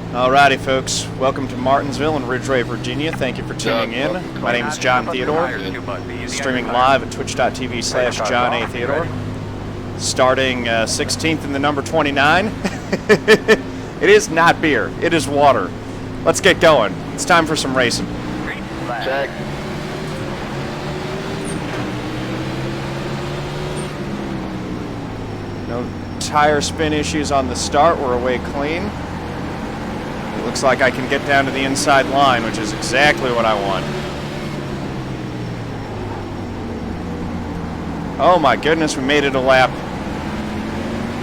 Alrighty, folks. Welcome to Martinsville in Ridgeway, Virginia. Thank you for tuning in. My name is John Theodore, streaming live at twitch.tv/John A. Theodore. Starting 16th in the number 29. It is not beer. It is water. Let's get going. It's time for some racing. Check. No tire spin issues on the start. We're away clean. It looks like I can get down to the inside line, which is exactly what I want. Oh my goodness, we made it a lap.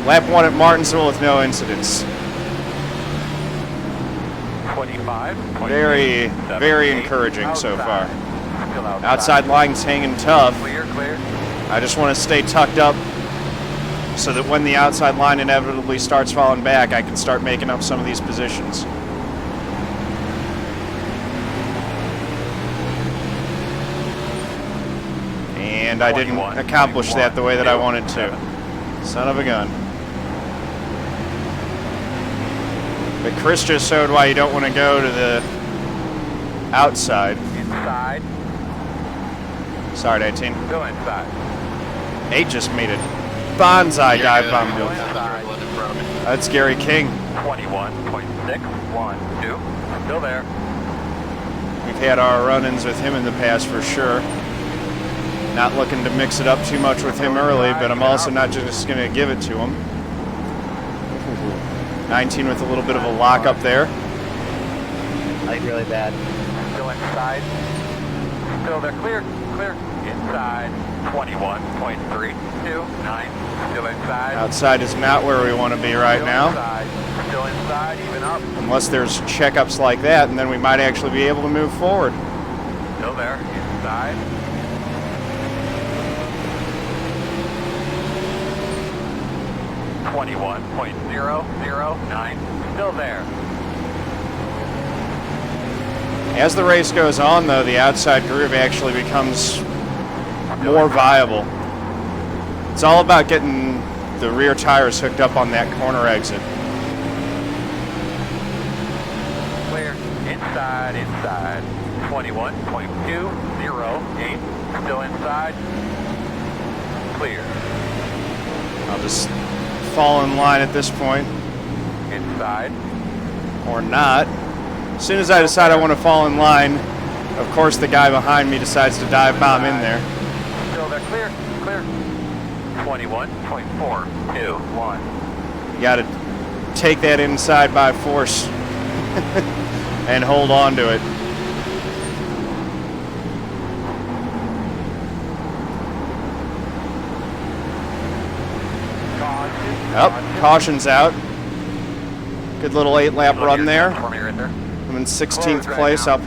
Lap 1 at Martinsville with no incidents. 25. Very, very encouraging so far. Outside line's hanging tough. Clear. I just want to stay tucked up so that when the outside line inevitably starts falling back, I can start making up some of these positions. And I didn't accomplish that the way that I wanted to. Son of a gun. But Chris just showed why you don't want to go to the outside. Inside. Sorry, 18. Go inside. 8 just made it. Bonsai dive bomb. That's Gary King. 21.612. Still there. We've had our run-ins with him in the past for sure. Not looking to mix it up too much with him early, but I'm also not just going to give it to him. 19 with a little bit of a lock up there. Like really bad. Still inside. Still there. Clear. Inside. 21.329. Still inside. Outside is not where we want to be right now. Still inside. Even up. Unless there's checkups like that, and then we might actually be able to move forward. Still there. Inside. 21.009. Still there. As the race goes on, though, the outside groove actually becomes more viable. It's all about getting the rear tires hooked up on that corner exit. Clear. Inside. 21.208. Still inside. Clear. I'll just fall in line at this point. Inside. Or not. As soon as I decide I want to fall in line, of course the guy behind me decides to dive bomb in there. Still there. Clear. 21.421. You got to take that inside by force and hold on to it. Caution's out. Good little 8-lap run there. I'm in 16th place. I'm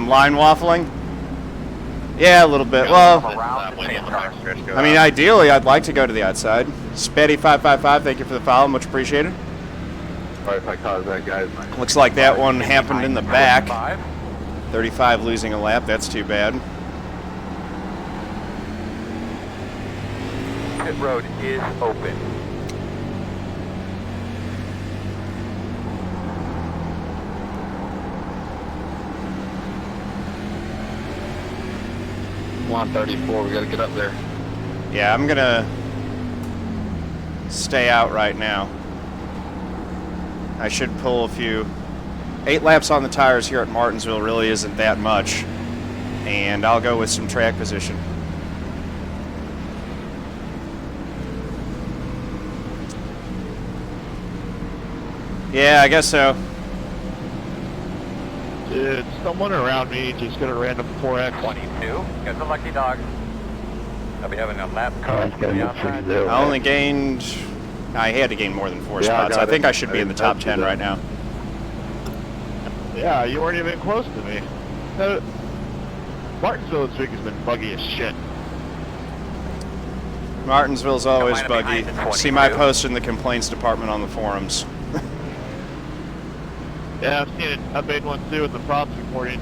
line waffling. Yeah, a little bit. Well, I mean, ideally, I'd like to go to the outside. Spetty555, thank you for the follow. Much appreciated. Sorry if I caused that, guys. Looks like that one happened in the back. 35 losing a lap. That's too bad. Pit road is open. On 34, we got to get up there. Yeah, I'm going to stay out right now. I should pull a few. 8 laps on the tires here at Martinsville really isn't that much. And I'll go with some track position. Yeah, I guess so. Dude, someone around me just got a random 4X. 22. Got the lucky dog. I'll be having a lap car from the outside. I had to gain more than 4 spots. I think I should be in the top 10 right now. Yeah, you weren't even close to me. Martinsville this week has been buggy as shit. Martinsville's always buggy. See my post in the complaints department on the forums. Yeah, I've seen it. I made one too with the props reporting.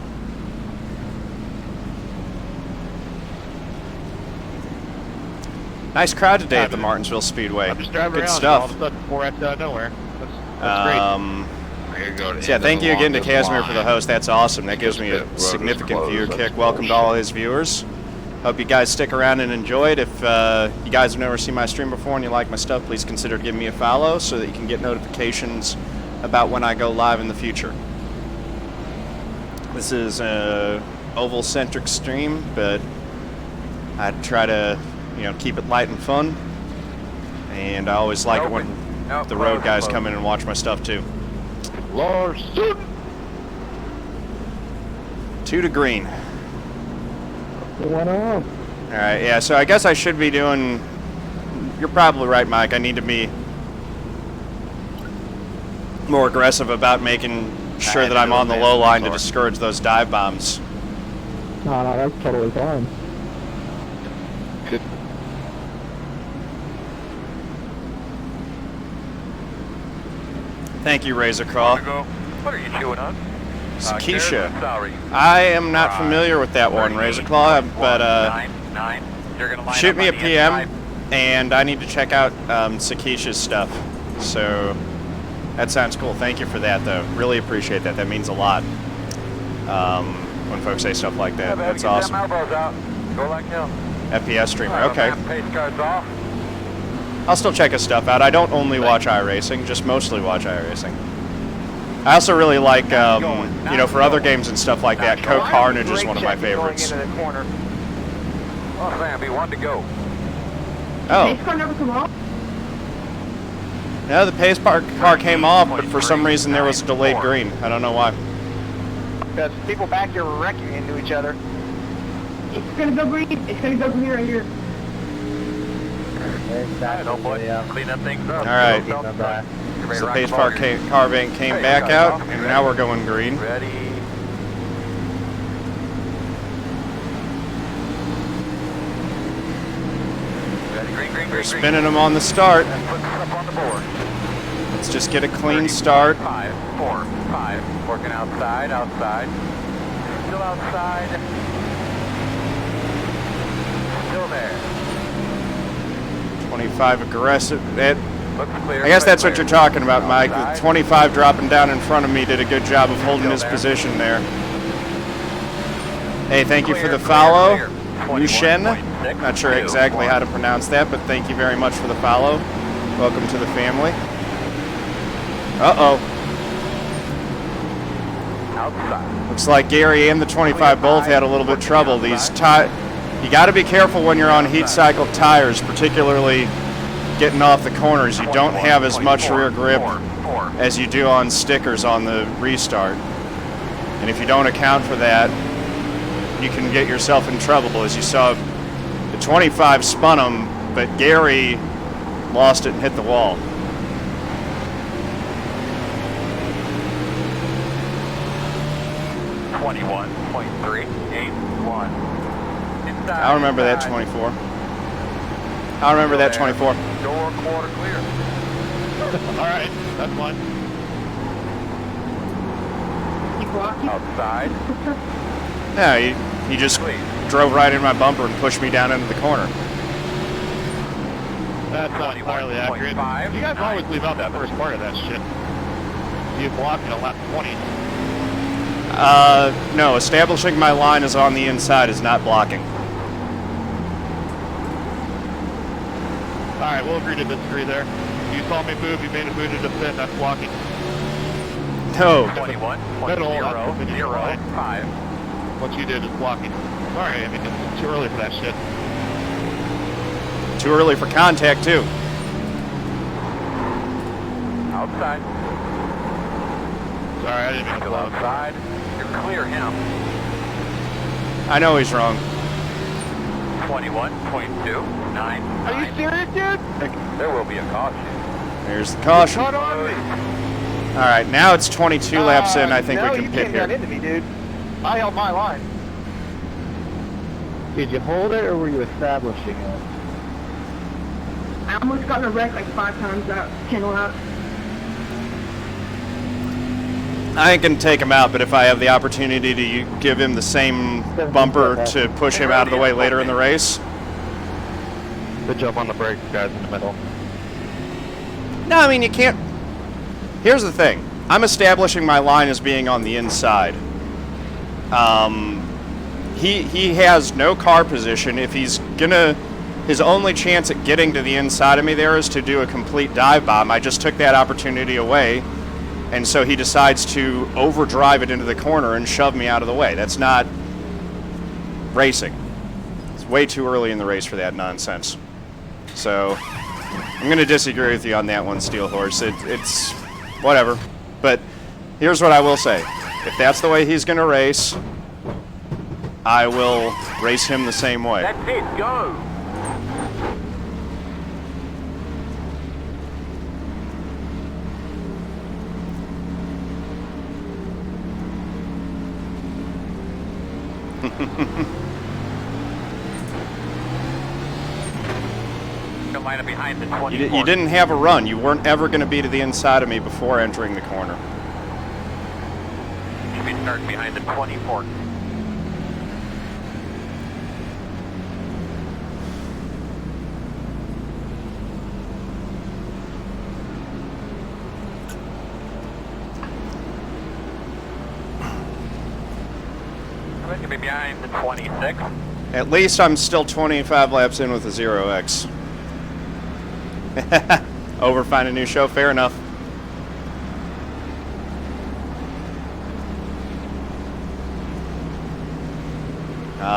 Nice crowd today at the Martinsville Speedway. I'm just driving Good around stuff. and all of a sudden 4X out of nowhere. That's So yeah, thank you again to Casimir for the host. That's awesome. That gives me a significant viewer kick. Welcome to all his viewers. Hope you guys stick around and enjoy it. If you guys have never seen my stream before and you like my stuff, please consider giving me a follow so that you can get notifications about when I go live in the future. This is an oval-centric stream, but I try to, keep it light and fun. And I always like it when the road guys come in and watch my stuff too. Larson! 2 to green. Went on. All right, yeah, so I guess I should be doing... You're probably right, Mike. I need to be more aggressive about making sure that I'm on the low line to discourage those dive bombs. No, that's totally fine. Good. Thank you, Razor Crawl. What are you chewing on? Sakisha. I am not familiar with that one, Razor Claw, but shoot me a PM, and I need to check out Sakisha's stuff. So that sounds cool. Thank you for that, though. Really appreciate that. That means a lot when folks say stuff like that. That's awesome. FPS streamer. Okay. I'll still check his stuff out. I don't only watch iRacing, just mostly watch iRacing. I also really like, for other games and stuff like that, Coke Carnage is one of my favorites. Oh, man, B1 to go. Oh. No, the pace car came off, but for some reason there was a delayed green. I don't know why. Because people back here were wrecking into each other. It's gonna go green. It's gonna go green right here. Clean up things up. All right. So the pace car came back out, and now we're going green. Ready. We're spinning them on the start. Put this up on the board. Let's just get a clean start. 5, 4, 5. Working outside. Still outside. Still there. 25 aggressive. Looks clear. I guess that's what you're talking about, Mike. The 25 dropping down in front of me did a good job of holding his position there. Hey, thank you for the follow. Yushen. Not sure exactly how to pronounce that, but thank you very much for the follow. Welcome to the family. Uh-oh. Outside. Looks like Gary and the 25 both had a little bit of trouble. These you got to be careful when you're on heat cycle tires, particularly getting off the corners. You don't have as much rear grip as you do on stickers on the restart. And if you don't account for that, you can get yourself in trouble. As you saw, the 25 spun him, but Gary lost it and hit the wall. I remember that 24. I remember that 24. Door quarter clear. All right, that's fine. Keep walking. Outside. Yeah, he just drove right in my bumper and pushed me down into the corner. That's not entirely accurate. You guys always leave out that first part of that shit. You block in a lap 20. No, establishing my line is on the inside is not blocking. All right, we'll agree to disagree there. You saw me move, you made a move to defend, that's blocking. No. 21.005. What you did is blocking. Sorry, I mean, it's too early for that shit. Too early for contact, too. Outside. Sorry, I didn't mean to Still blow. outside. You're clear him. I know he's wrong. 21.295. Are you serious, dude? There will be a caution. There's the caution. Hold on me. All right, now it's 22 laps in. I think we can pit you came down here. into me, dude. I held my line. Did you hold it, or were you establishing it? I almost got in a wreck like 5 times out 10 laps. I ain't going to take him out, but if I have the opportunity to give him the same bumper to push him out of the way later in the race. Good job on the brakes, guys, in the middle. No, I mean, you can't here's the thing. I'm establishing my line as being on the inside. He has no car position. If he's gonna, his only chance at getting to the inside of me there is to do a complete dive bomb. I just took that opportunity away, and so he decides to overdrive it into the corner and shove me out of the way. That's not racing. It's way too early in the race for that nonsense. So I'm gonna disagree with you on that one, Steel Horse. It's whatever. But here's what I will say. If that's the way he's gonna race, I will race him the same way. That's it, go! Line up behind the 24. You didn't have a run. You weren't ever going to be to the inside of me before entering the corner. You should be starting behind the 24. I think you'll be behind the 26. At least I'm still 25 laps in with a 0x. Over, find a new show, fair enough.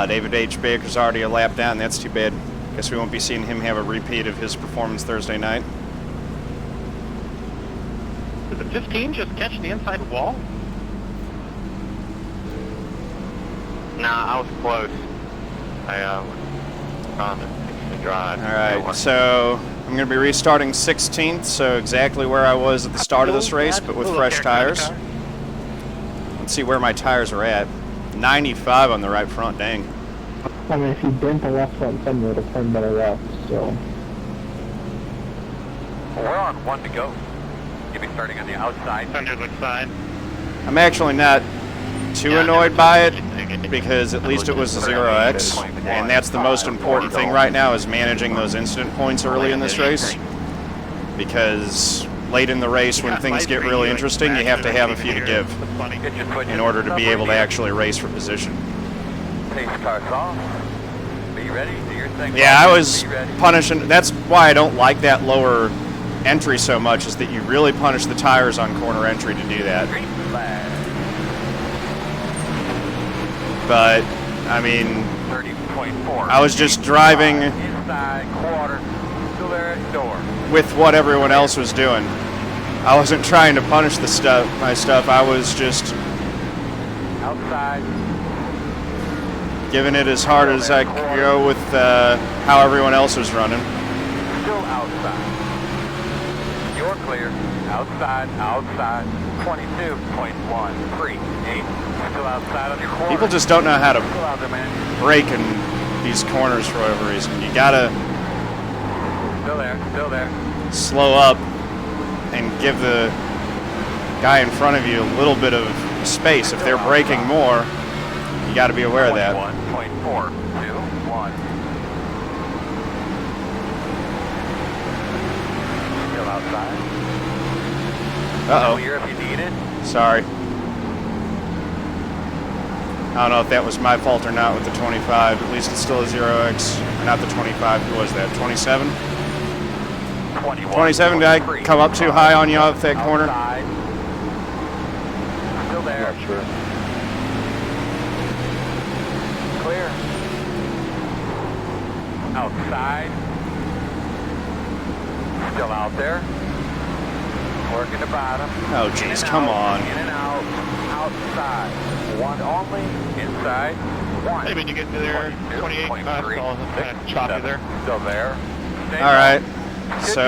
David H. Baker's already a lap down. That's too bad. Guess we won't be seeing him have a repeat of his performance Thursday night. Did the 15 just catch the inside wall? Nah, I was close. I was on the drive. All right, so I'm going to be restarting 16th, so exactly where I was at the start of this race, but with fresh tires. Let's see where my tires are at. 95 on the right front, dang. I mean, if you bent the left front fender, it would have turned better left, so. We're on 1 to go. You'll be starting on the outside. Fender looks fine. I'm actually not too annoyed by it, because at least it was a 0x, and that's the most important thing right now, is managing those incident points early in this race, because late in the race when things get really interesting, you have to have a few to give in order to be able to actually race for position. Pace car's off. Be ready. Do your thing. Yeah, I was punishing. That's why I don't like that lower entry so much, is that you really punish the tires on corner entry to do that. But, I mean, 30.4. I was just driving Inside, quarter, still there at door. with what everyone else was doing. I wasn't trying to punish my stuff. I was just Outside. giving it as hard as I could go with how everyone else was running. Still outside. You're clear. Outside, outside. 22.138. Still outside on your corner. People just don't know how to Still out there, man. brake in these corners for whatever reason. You gotta Still there, still there. slow up and give the guy in front of you a little bit of space. If they're braking more, you gotta be aware of that. 1.421. Still outside. Uh-oh. Clear if you need it. Sorry. I don't know if that was my fault or not with the 25. At least it's still a 0x. Not the 25. Who was that? 27? 27, did I come up too high on you off that corner? Outside. Still there. Not sure. Clear. Outside. Still out there. Working the bottom. Oh, jeez, come on. In and out. Outside. One only. Inside. One. Hey, when you get to there, 28, 5, it's all kind of choppy there. Still there. Stay All right. Could So, be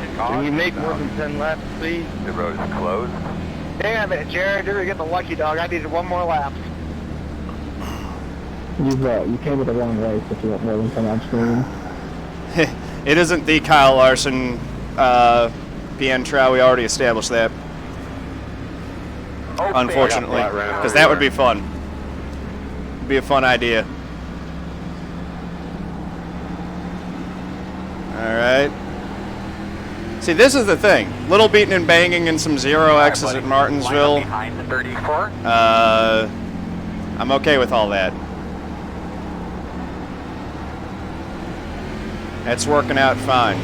a caution. Can you make more than 10 laps, please? The road is closed. Hang on a minute, Jared. You're gonna get the lucky dog. I needed one more lap. You came with the wrong race if you want more than 10 on screen. it isn't the Kyle Larson PN trial. We already established that, unfortunately, because that would be fun. It'd be a fun idea. All right. See, this is the thing. Little beating and banging and some zero X's at Martinsville. Behind the 34. I'm okay with all that. That's working out fine.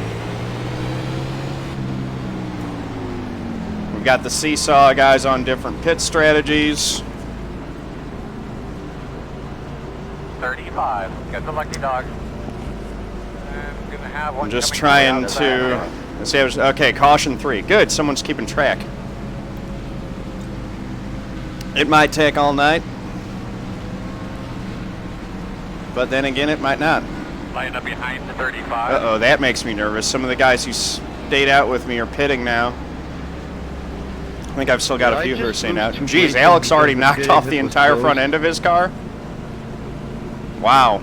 We've got the seesaw guys on different pit strategies. 35. Got the lucky dog. I'm gonna have one. I'm just coming trying to. Let's see. Okay, caution 3. Good. Someone's keeping track. It might take all night, but then again, it might not. Line up behind the 35. Uh-oh, that makes me nervous. Some of the guys who stayed out with me are pitting now. I think I've still got a few who are staying out. Geez, Alex already knocked off the entire front end of his car? Wow.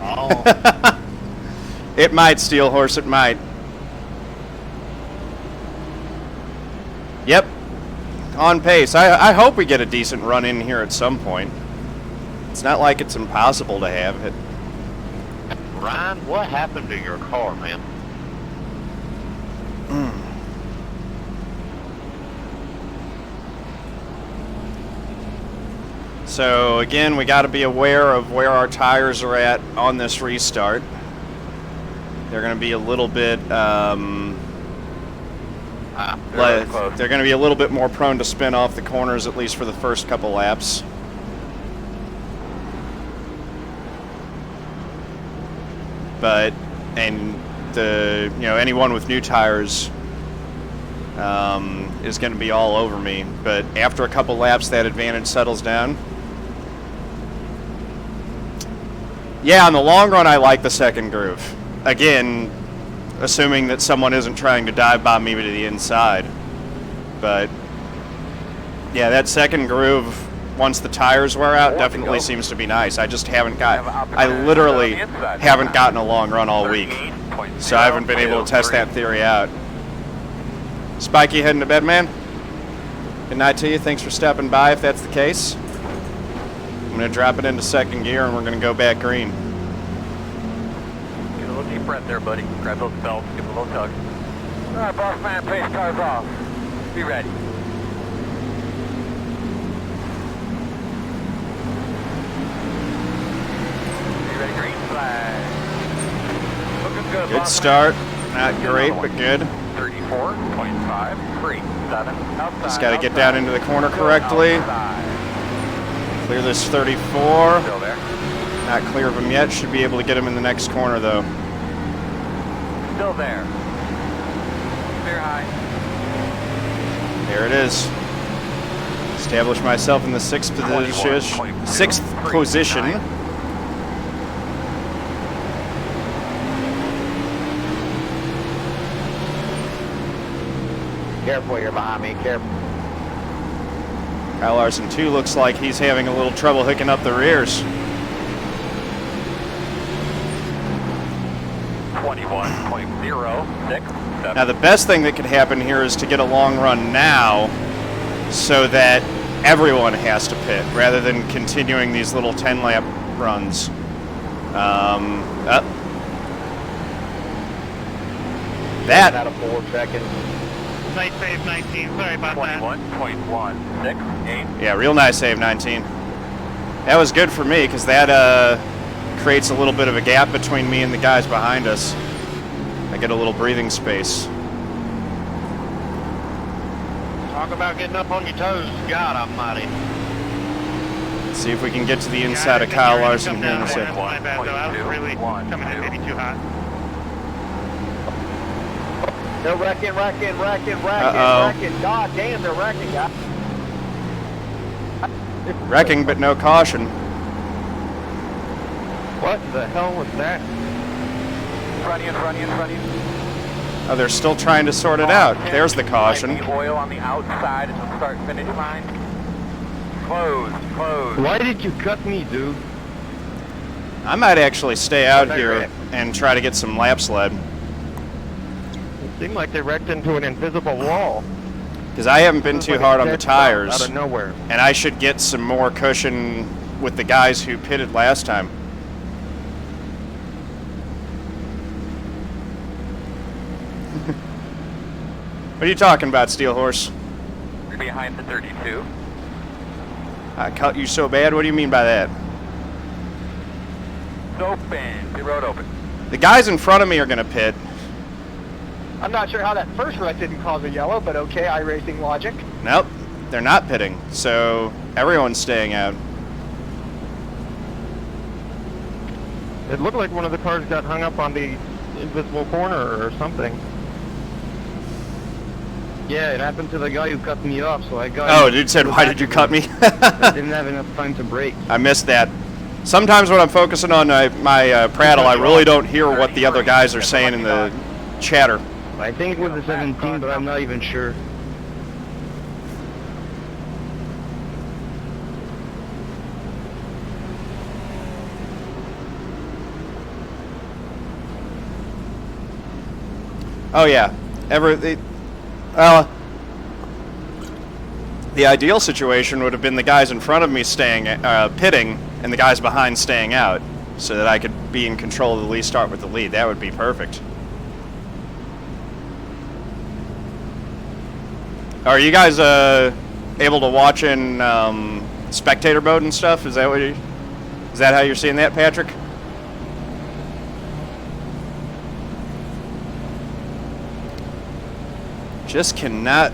Oh. It might, Steel Horse, it might. Yep. On pace. I hope we get a decent run in here at some point. It's not like it's impossible to have it. Ryan, what happened to your car, man? So again, we got to be aware of where our tires are at on this restart. They're going to be a little bit they're going to be a little bit more prone to spin off the corners, at least for the first couple laps. But anyone with new tires is going to be all over me. But after a couple laps, that advantage settles down. Yeah, in the long run, I like the second groove. Again, assuming that someone isn't trying to dive bomb me to the inside. But yeah, that second groove, once the tires wear out, definitely seems to be nice. I just haven't I literally haven't gotten a long run all week, so I haven't been able to test that theory out. Spiky heading to bed, man? Good night to you. Thanks for stopping by, if that's the case. I'm going to drop it into second gear, and we're going to go back green. Get a little deep breath there, buddy. Grab those belts, give them a little tug. All right, boss man, pace cars off. Be ready. Be ready, green flag. Looking good, Good boss start. Man. Not great, but good. 34.5, 3, 7, outside. Just got to get down into the corner correctly. Outside. Clear this 34. Still there. Not clear of him yet. Should be able to get him in the next corner, though. Still there. Clear high. There it is. Establish myself in the sixth position. Careful, you're behind me. Careful. Kyle Larson2 looks like he's having a little trouble hooking up the rears. 21.067. Now the best thing that could happen here is to get a long run now so that everyone has to pit rather than continuing these little 10-lap runs. That Out of 4 seconds. Night save 19, sorry about that. 21.168. Yeah, real nice save, 19. That was good for me because that creates a little bit of a gap between me and the guys behind us. I get a little breathing space. Talk about getting up on your toes, God almighty. Let's see if we can get to the inside of Kyle Larson here in a second. My bad, though. I was really coming in maybe too hot. They're wrecking. Uh-oh. God damn, they're wrecking, guys. Wrecking, but no caution. What the hell was that? Front in. Oh, they're still trying to sort it out. There's the caution. The oil on the outside at the start-finish line. Closed. Why did you cut me, dude? I might actually stay out here and try to get some lap sled. It seemed like they wrecked into an invisible wall. Because I haven't been too hard on the tires. Out of nowhere. And I should get some more cushion with the guys who pitted last time. What are you talking about, Steel Horse? You're behind the 32. I cut you so bad? What do you mean by that? It's open. The road open. The guys in front of me are going to pit. I'm not sure how that first wreck didn't cause a yellow, but okay, iRacing logic. Nope, they're not pitting, so everyone's staying out. It looked like one of the cars got hung up on the invisible corner or something. Yeah, it happened to the guy who cut me off, so I got... Oh, dude said, why did you cut me? I didn't have enough time to brake. I missed that. Sometimes when I'm focusing on my prattle, I really don't hear what the other guys are saying in the chatter. I think it was the 17, but I'm not even sure. Oh yeah, the ideal situation would have been the guys in front of me staying pitting and the guys behind staying out, so that I could be in control of the lead, start with the lead. That would be perfect. Are you guys able to watch in spectator mode and stuff? Is that how you're seeing that, Patrick? Just cannot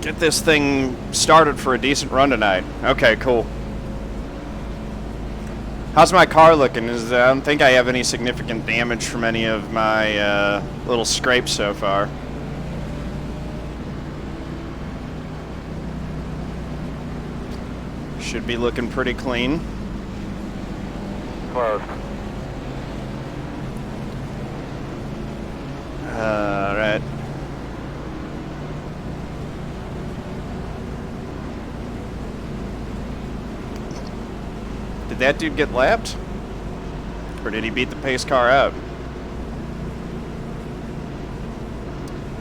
get this thing started for a decent run tonight. Okay, cool. How's my car looking? I don't think I have any significant damage from any of my little scrapes so far. Should be looking pretty clean. Close. Alright. Did that dude get lapped? Or did he beat the pace car out?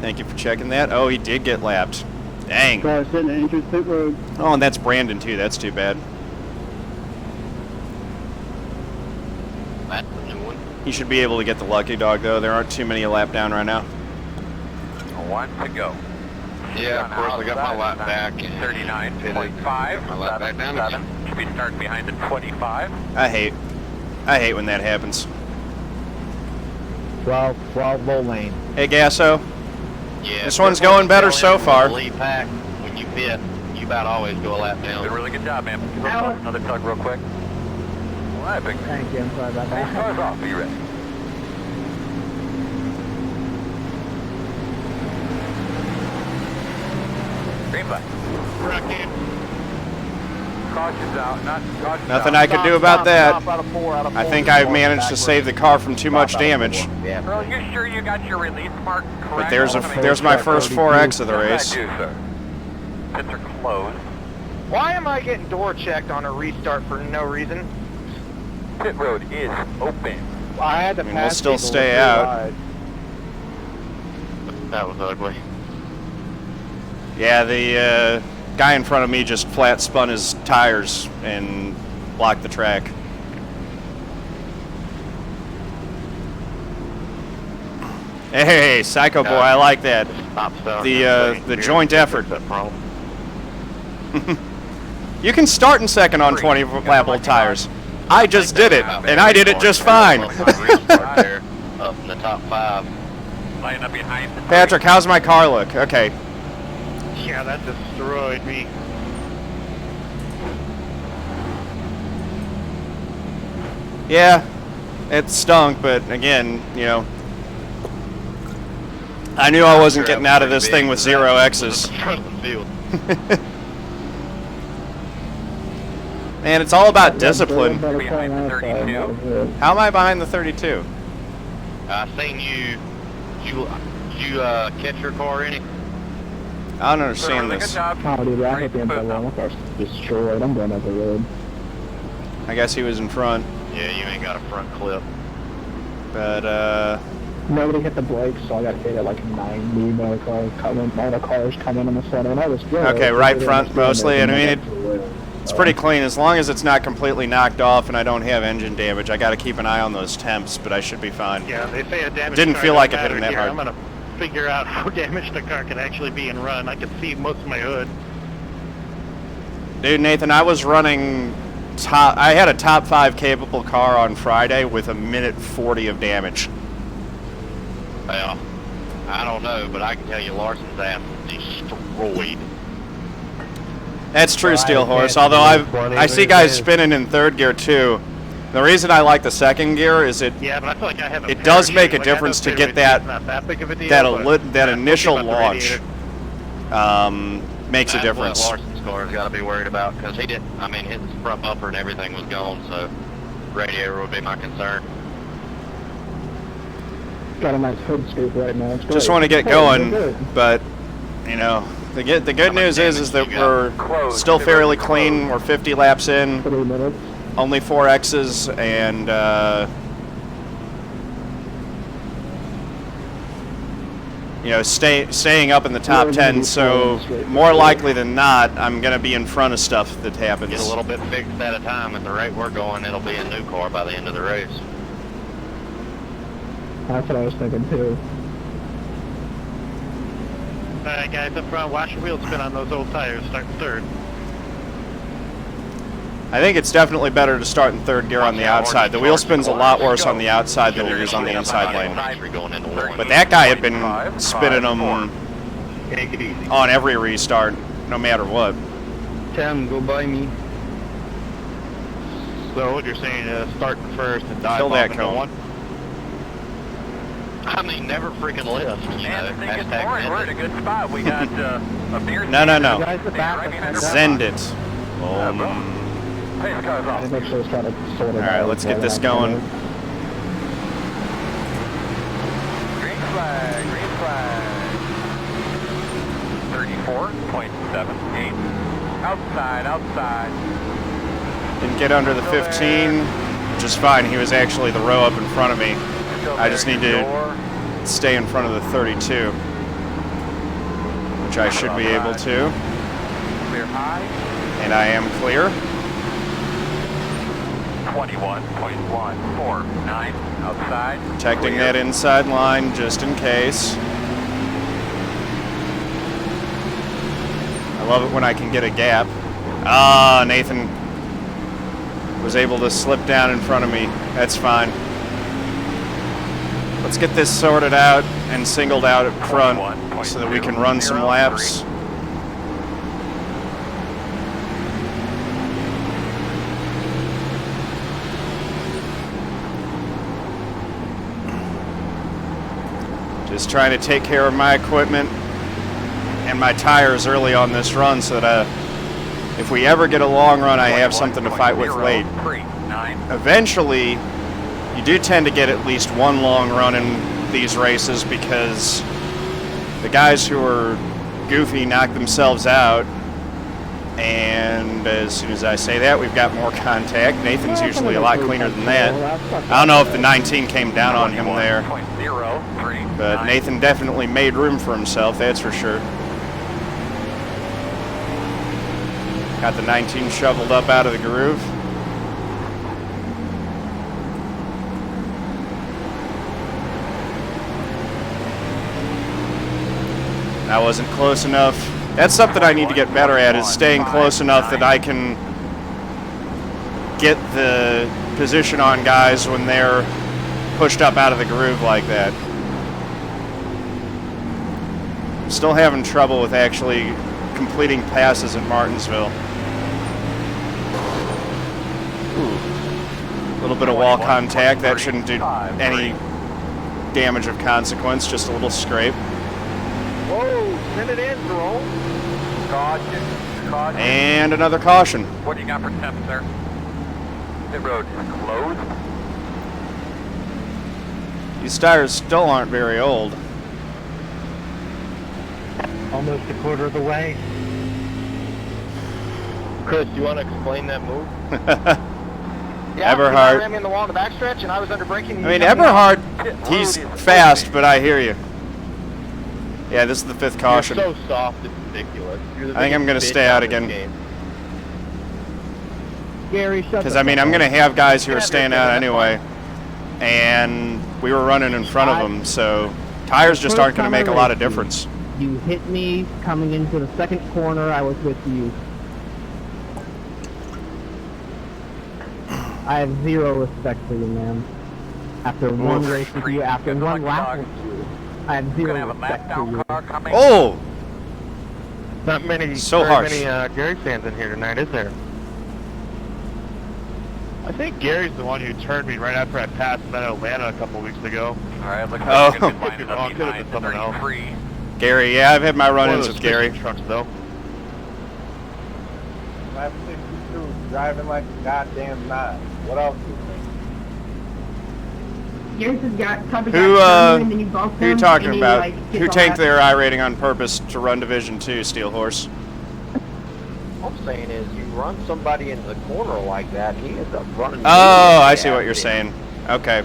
Thank you for checking that. Oh, he did get lapped. Dang. Car sitting at entrance pit road. Oh, and that's Brandon too. That's too bad. That's a new one. He should be able to get the lucky dog though. There aren't too many a lap down right now. 1 to go. Yeah, of course, I got my lap back. 39.5. My lap back down again. Should be starting behind the 25. I hate when that happens. 12 low lane. Hey, Gasso. Yeah, This one's going better so far. Lead pack, when you pit, you about always go a lap down. Did a really good job, man. Another tug real quick. All right, big man. Thank you, I'm sorry about Pace that. car's off. Be ready. Green light. Caution's out. Caution's Nothing out. I could do about that. Stop out of 4 out of 4. I think I've managed to save the car from too much damage. Yeah. Earl, you sure you got your release mark correct? But there's my first 4X of the What did I race. do, sir? Pits are closed. Why am I getting door checked on a restart for no reason? Pit road is open. I had to We'll pass still people stay with out. That was ugly. Yeah, the guy in front of me just flat spun his tires and blocked the track. Hey, Psycho Boy, I like that. The joint effort. You can start in second on 20 lap old tires. I just did it, and I did it just fine. Up in the top 5. Line up behind the Patrick, how's my car look? Okay. Yeah, that destroyed me. Yeah, it stunk, but again, you know, I knew I wasn't getting out of this thing with 0 X's. Man, it's all about discipline. Behind the 32. How am I behind the 32? I seen you catch your car in it. I don't understand Really good this. job. Oh, dude, I hit the Great inside move. wall. My car's destroyed. I'm going up the road. I guess he was in front, Yeah, you ain't got a front clip. but Nobody hit the brakes, so I got hit at like 90. No cars coming on the center, and I was good. Okay, right front mostly, and I mean, it's pretty clean as long as it's not completely knocked off and I don't have engine damage. I got to keep an eye on those temps, but I should be fine. Yeah, they say a damage Didn't car feel doesn't like it hit matter him that here. hard. figure out how damaged the car could actually be and run. I could see most of my hood. Dude, Nathan, I was running I had a top 5 capable car on Friday with a minute 40 of damage. Well, I don't know, but I can tell you Larson's ass is destroyed. That's true, Steel Horse, although I see guys spinning in 3rd gear too. The reason I like the 2nd gear is it Yeah, but I feel like I have a it does make a parachute. Like, I difference know to get parachute is not that big of a deal, that but initial about the launch radiator. makes a difference. That's what Larson's car's got to be worried about, because he didn't, I mean, his front bumper and everything was gone, so radiator would be my concern. Got a nice hood scoop right now. It's Just great. want to get Hey, going, you're good. but you know, the good news is that we're still fairly clean. We're 50 laps in, 3 minutes. only 4 X's, and you know, staying up in the top 10. So more likely than not, I'm going to be in front of stuff that happens. Get a little bit fixed at a time. At the rate we're going, it'll be a new car by the end of the race. That's what I was thinking too. Alright guys, up front, watch your wheels spin on those old tires, starting 3rd. I think it's definitely better to start in 3rd gear on the outside. The wheel spin's a lot worse on the outside than it is on the inside lane. But that guy had been spinning them on every restart, no matter what. 10, go by me. So what you're saying is start first and dive Kill off that into cone. one? I mean, never freaking lift, you know. And I think it's Hashtag boring. We're in a good spot. We got a beer. No. Guys, the back. Send it. Pace cars I off. make sure it's trying to sort it out. Alright, let's get this going. Green flag. Green flag. 34.78. Outside. Didn't get under the 15, which is fine. He was actually the row up in front of me. I just need to stay in front of the 32, which I should be able to. Clear high. And I am clear. 21.149 outside. Protecting Clear. that inside line just in case. I love it when I can get a gap. Ah, Nathan was able to slip down in front of me. That's fine. Let's get this sorted out and singled out at front so that we can run some laps. Just trying to take care of my equipment and my tires early on this run so that if we ever get a long run, I have something to fight with late. Eventually, you do tend to get at least one long run in these races because the guys who are goofy knock themselves out, and as soon as I say that, we've got more contact. Nathan's usually a lot cleaner than that. I don't know if the 19 came down on him there, but Nathan definitely made room for himself, that's for sure. Got the 19 shoveled up out of the groove. That wasn't close enough. That's something I need to get better at, is staying close enough that I can get the position on guys when they're pushed up out of the groove like that. I'm still having trouble with actually completing passes at Martinsville. Ooh. A little bit of wall contact. That shouldn't do any damage of consequence, just a little scrape. Whoa, send it in, Jerome. Caution. And another caution. What do you got for temps there? The road is closed. These tires still aren't very old. Almost a quarter of the way. Chris, do you want to explain that move? Yeah, Eberhard. he ran me in the wall in the backstretch, and I was under braking. I mean, Eberhard, he's fast, but I hear you. Yeah, this is the 5th caution. You're so soft, it's ridiculous. I think I'm going to stay out again. Gary, shut Because, I mean, I'm going to have guys who are staying out anyway. And we were running in front of them, so Tires just First aren't going to time I make a lot of raced you. difference. You hit me coming into the second corner. I was with you. I have zero respect for you, man. After one race with you, after one lap with you, I have zero respect for you. Oh! Not many, So very harsh. many Gary fans in here tonight, is there? I think Gary's the one who turned me right after I passed him at Atlanta a couple weeks ago. Alright, looks Oh. like it's lining Wrong, up could have behind been someone else. 33. Gary, yeah, I've had my One of run-ins those with Gary. fishing trucks, though. Lap 62, driving like a goddamn nine. What else do you think? Yours has got probably Who, got and then you bump Who you him, talking and he, about? like, gets Who all tanked that- their iRating on purpose to run Division 2, Steel Horse? All I'm saying is, you run somebody into the corner like that, he ends up running. Oh, I see what you're saying. Okay.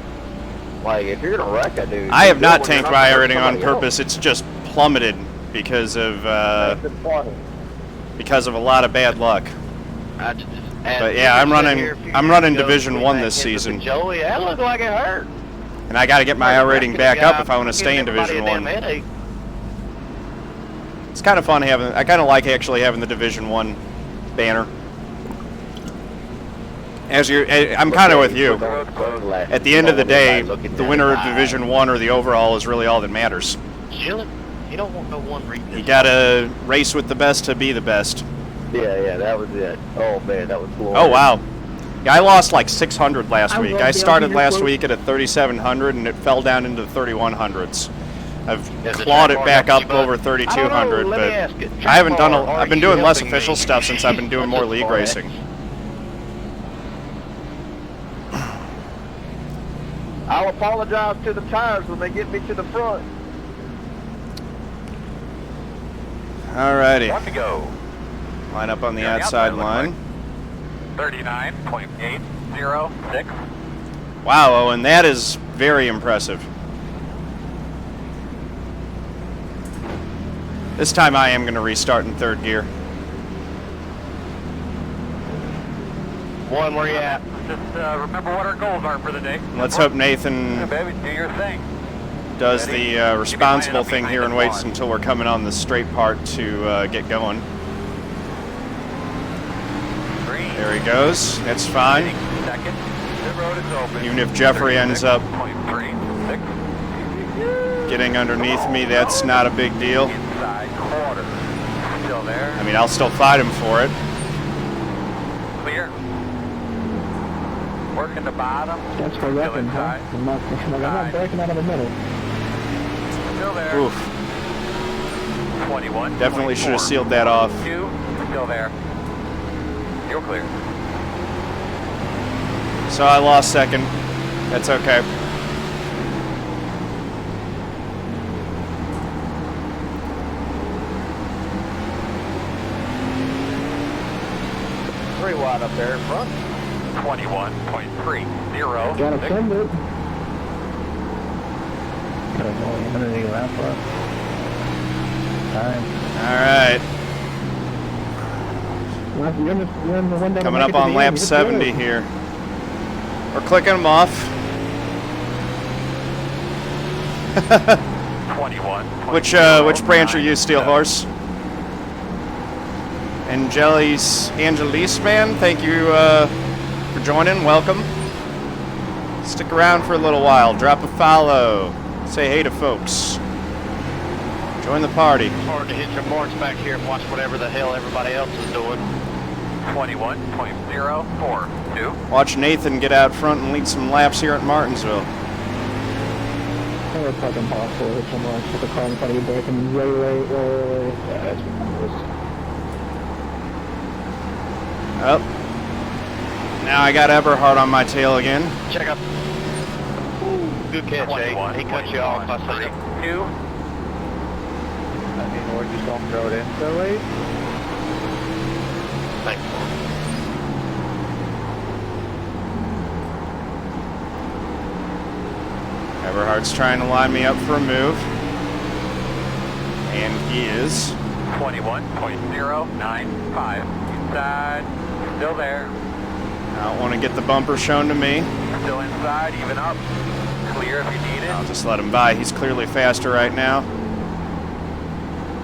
Like, if you're gonna wreck a dude, I have you do it not when you're tanked not my gonna hurt iRating on somebody else. purpose. It's just plummeted because of a lot of bad luck. But yeah, I'm running Division 1 this season. Joey, that looked like it hurt. And I got to get my iRating back up if I want to stay in Division 1. It's kind of fun having, I kind of like actually having the Division 1 banner. I'm kind of with you. At the end of the day, the winner of Division 1 or the overall is really all that matters. Chillin'. You don't want no one read this. You gotta race with the best to be the best. Yeah, that was it. Oh man, that was glorious. Oh wow. Yeah, I lost like 600 last week. love I the started LP last quote. week at a 3,700 and it fell down into the 3,100s. I've Is it clawed it track back bar up helping you, over bud? 3,200, Let me but ask you, I haven't done. track bar, I've been are doing you less helping official me? stuff since I've been doing more league That's racing. I'll apologize to the tires when they get me to the front. Alrighty, One to go. line up on the Yeah, the outside outside line. 39.806. Wow, Owen, that is very impressive. This time I am going to restart in third gear. One, where you at? Just remember what our goals are for the day. Let's hope Yeah, Nathan baby, do your thing. does Ready? the responsible Keep it thing lined up here and behind waits the until we're coming on the straight part to get going. Green. There he goes. That's fine. Second. The road is open. Even if Jeffrey ends up 36.36. getting underneath me, that's not a big deal. Inside quarter. Still there. I mean, I'll still fight him for it. Clear. Working the bottom. That's for Still wrecking, huh? inside. I'm not breaking out of the middle. Still there. Oof. 21. Definitely should have sealed that off. 2. Still there. You're clear. So I lost second. That's okay. Pretty wide up there in front. 21.306. Gotta send it. All right. You're in the one that Coming will up make it to on the lap end. You did 70 good. here. We're clicking them off. 21. Which branch are you, Steel Horse? Angelis, man. Thank you for joining. Welcome. Stick around for a little while. Drop a follow. Say hey to folks. Join the party. Hard to hit your marks back here and watch whatever the hell everybody else is doing. 21.042. Watch Nathan get out front and lead some laps here at Martinsville. It's like impossible to hit someone with the car in front of you braking way. Yeah, that's ridiculous. Oh. Now I got Eberhard on my tail again. Check up. Good catch, Jay. He cut you off. I see him. 2. I mean, we're just gonna throw it in so late. Thanks. Eberhard's trying to line me up for a move. And he is. 21.095. Inside. Still there. I don't want to get the bumper shown to me. Still inside. Even up. clear if you need it. I'll just let him by. He's clearly faster right now.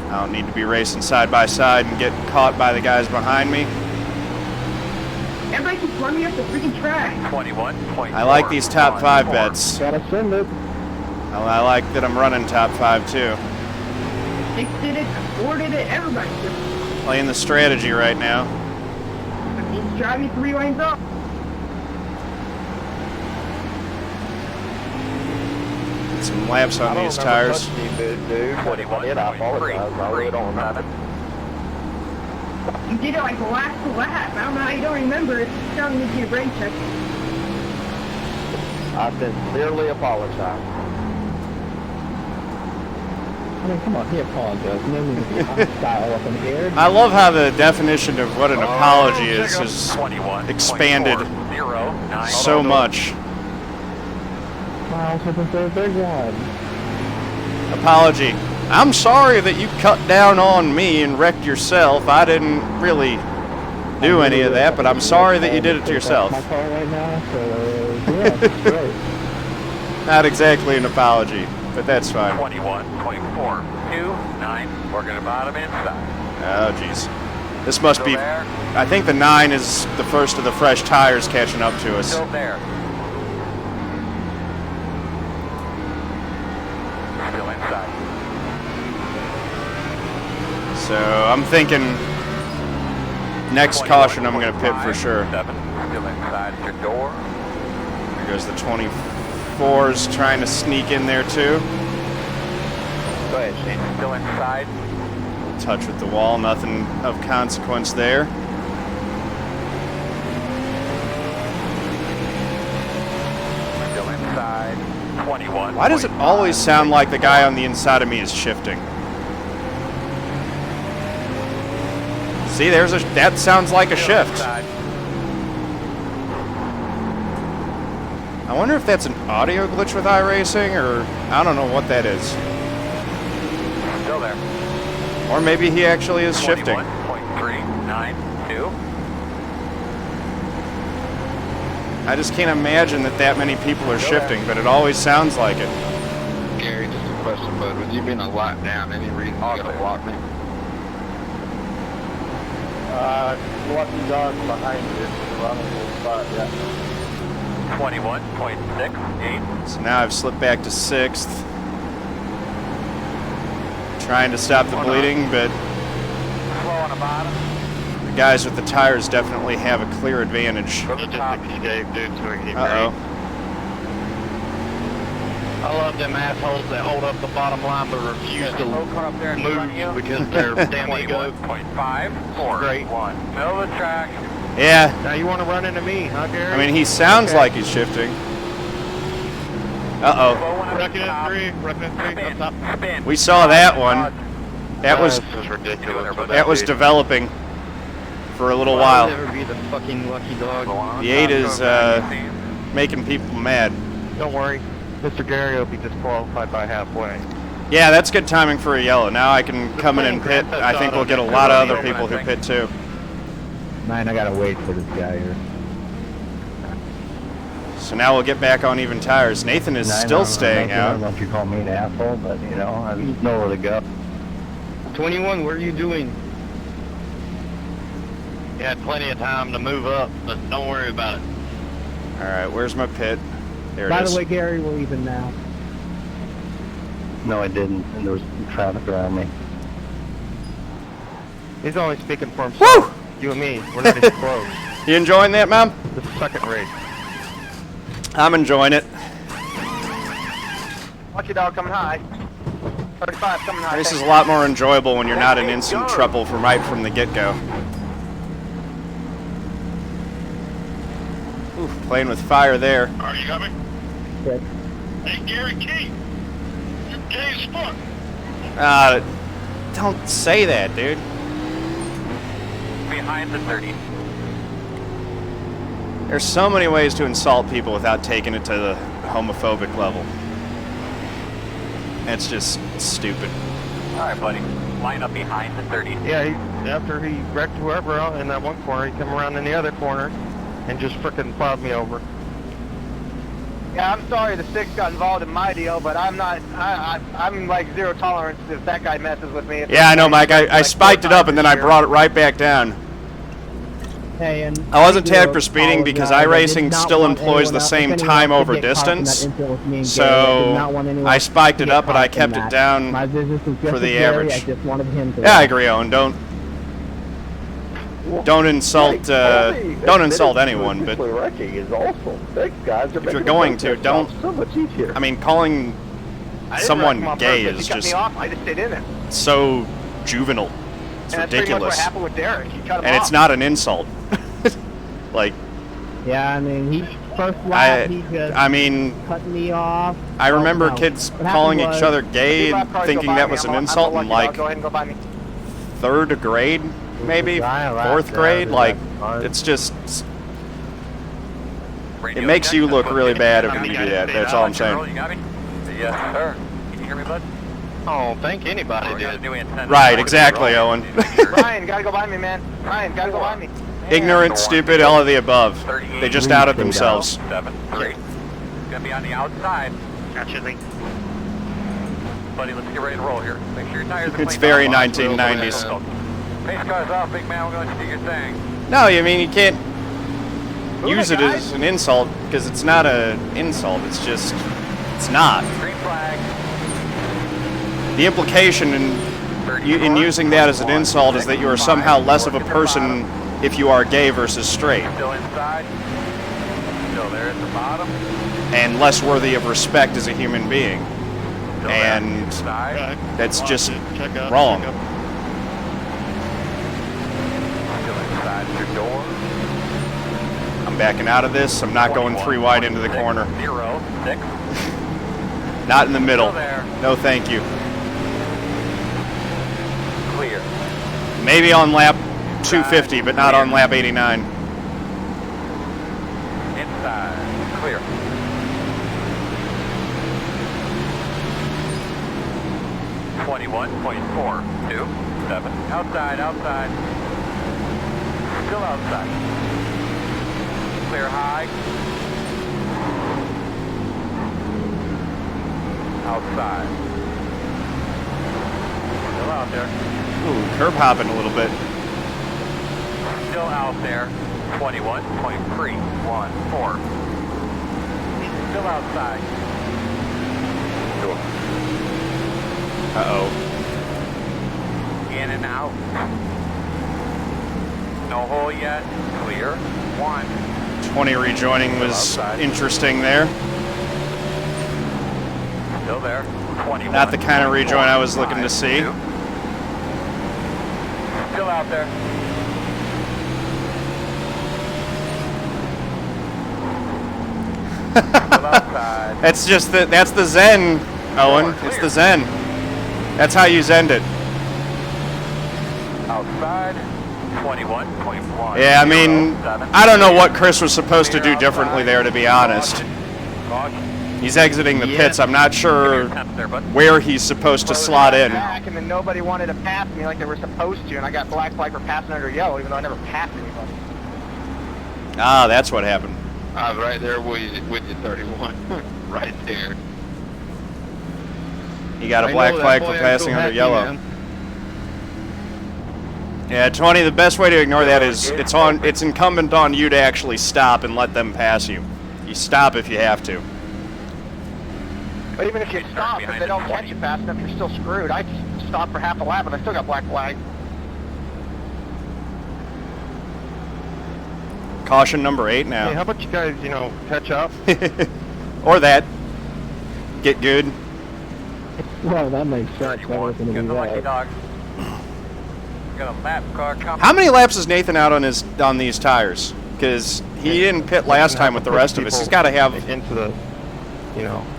I don't need to be racing side by side and get caught by the guys behind me. Everybody keeps running up the freaking track. 21.4. I like these top 5 bets. Gotta send it. I like that I'm running top 5 too. Nick did it, Ford did it, everybody did it. Playing the strategy right now. He's driving 3 lanes up. Get some laps on these tires. Dude. I did, I apologize. I really don't remember. You did it like the last lap. I don't know how you don't remember. It's telling me to your brake check. I sincerely apologize. I mean, come on, he apologized. No need to be hostile up in the air. I love how the definition of what an apology is expanded so much. Miles hoping for a big one. Apology. I'm sorry that you cut down on me and wrecked yourself. I didn't really do any of that, but I'm sorry that you did it to yourself. My car right now, so yeah, that's great. Not exactly an apology, but that's fine. 21.429. Working the bottom inside. Oh, jeez. This must be... I think the 9 is the first of the fresh tires catching up to us. Still there. Still inside. So I'm thinking next caution I'm going to pit for sure. 7. Still inside at your door. There goes the 24s trying to sneak in there too. Go ahead, Shane. Still inside. Touch with the wall, nothing of consequence there. Still inside. 21. Why does it always sound like the guy on the inside of me is shifting? See, that sounds like a shift. I wonder if that's an audio glitch with iRacing, or I don't know what that is. Still there. Or maybe he actually is shifting. 21.392. I just can't imagine that many people are shifting, but it always sounds like it. Gary, just a question, bud. With you being a lot down, any reason you gotta block me? Lucky dog behind you. Running the spot, yeah. 21.68. So now I've slipped back to 6th. Trying to stop the bleeding, but Slow on the bottom. the guys with the tires definitely have a clear advantage. Uh-oh. I love them assholes that hold up the bottom line but refuse to move because they're damn ego. 21.54. Great. Middle of the track. Yeah, Now you want to run into me, huh, Gary? I mean, he sounds like he's shifting. Uh-oh. Wrecking at 3, up top. Spin. We saw that one. That was This is ridiculous. that was developing for a little while. I'll never be the fucking lucky dog. The 8 is making people mad. Don't worry. Mr. Gary will be disqualified by halfway. Yeah, that's good timing for a yellow. Now I can come in and pit. I think we'll get a lot of other people who pit too. Man, I gotta wait for this guy here. So now we'll get back on even tires. Nathan is still staying I don't out. know if you call me an asshole, but you know, I know where to go. 21, what are you doing? You had plenty of time to move up, but don't worry about it. All right, where's my pit? There it By is. the way, Gary, we're even now. No, I didn't, and there was traffic around me. He's only speaking for himself. Woo! You and me, we're not even close. You enjoying that, Mom? This is the second race. I'm enjoying it. Lucky dog coming high. 35 coming high. This is a lot more enjoyable when you're not in instant trouble from right from the get-go. Ooh, playing with fire there. All right, you got me? Good. Hey, Gary Key. You're gay as fuck. Don't say that, dude. Behind the 30. There's so many ways to insult people without taking it to the homophobic level. That's just stupid. All right, buddy. Line up behind the 30. Yeah, after he wrecked whoever out in that one corner, he come around in the other corner and just frickin' plowed me over. Yeah, I'm sorry the 6 got involved in my deal, but I'm not. I'm like zero tolerance if that guy messes with me. Yeah, I know, Mike. I spiked it up and then I brought it right back down. Hey, and I wasn't tagged for speeding because iRacing still employs the same time over distance. So I spiked it up, but I kept it down for the average. Yeah, I agree, Owen. Don't insult anyone, but if you're going to, don't. I mean, calling someone gay is just so juvenile. It's ridiculous. And it's not an insult. Like, yeah, I mean, he first lap, he just cut me off. I remember kids calling each other gay and thinking that was an insult in like 3rd grade, maybe 4th grade. Like, it's just, it makes you look really bad when you do that. That's all I'm saying. Yes, sir. Can you hear me, bud? I don't think anybody did. Right, exactly, Owen. Ryan, gotta go by me, man. Ryan, gotta go by me. Ignorant, stupid, all of the above. They just outed themselves. 7-3. Gonna be on the outside. Gotcha, Lee. Buddy, let's get ready to roll here. Make sure your tires are clean. It's very 1990s. Pace car's off, big man. We're going to see your thing. No, I mean, you can't use it as an insult because it's not an insult. It's just, it's not. Green flag. The implication in using that as an insult is that you are somehow less of a person if you are gay versus straight. Still inside. Still there at the bottom. And less worthy of respect as a human being. Still and that's just wrong. Still inside your door. I'm backing out of this. I'm not going 3 wide into the corner. 0, 6. Not in the middle. No, thank you. Clear. Maybe on lap 250, but not on lap 89. Inside. Clear. .427. Outside, outside. Still outside. Clear high. Outside. Still out there. Ooh, curb hopping a little bit. Still out there. 21.314. Still outside. Door. Uh-oh. In and out. No hole yet. Clear. 1. 20 rejoining was interesting there. Still there. 21. Not the kind of rejoin I was looking to see. Still out there. Still outside. That's just that's the Zen, Owen. It's the Zen. That's how you Zend it. Outside. 21.1. Yeah, I mean, I don't know what Chris was supposed to do differently there, to be honest. He's exiting the pits. I'm not sure where he's supposed to slot in. And then nobody wanted to pass me like they were supposed to, and I got black flag for passing under yellow, even though I never passed anybody. Ah, that's what happened. I was right there with you, 31. Right there. He got a black flag for passing under yellow. Yeah, 20, the best way to ignore that is it's incumbent on you to actually stop and let them pass you. You stop if you have to. But even if you stop, if they don't catch you fast enough, you're still screwed. I stopped for half a lap and I still got black flag. Caution number 8 now. Hey, how about you guys, catch up? Or that. Get good. Well, that makes sense. Got the lucky dog. Got a lap car coming. How many laps is Nathan out on these tires? Because he didn't pit last time with the rest of us. He's got to have into the,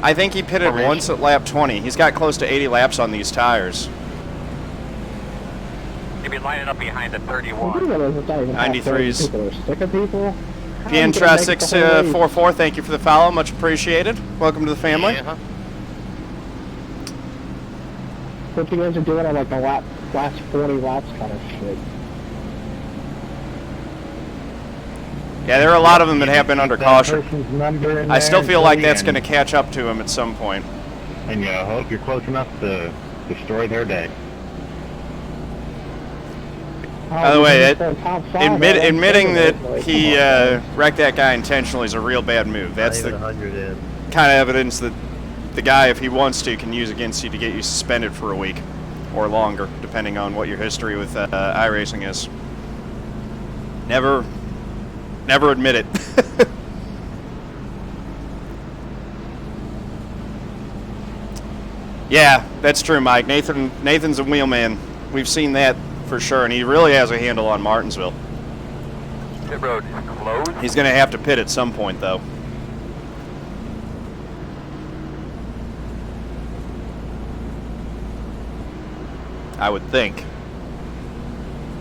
I think he pitted once at lap 20. He's got close to 80 laps on these tires. You'll be lining up behind the 31. 93s. People are sick of people. Pientra 644, thank you for the follow. Much appreciated. Welcome to the family. Yeah. What you guys are doing on like the last 40 laps kind of shit. Yeah, there are a lot of them that have been under caution. Person's number in I still there feel until like the that's end. going to catch up to him at some point. And you hope you're close enough to destroy their day. By the way, admitting that he wrecked that guy intentionally is a real bad move. That's the kind of evidence that the guy, if he wants to, can use against you to get you suspended for a week or longer, depending on what your history with iRacing is. Never admit it. Yeah, that's true, Mike. Nathan's a wheelman. We've seen that for sure, and he really has a handle on Martinsville. Pit road is closed. He's going to have to pit at some point, though. I would think.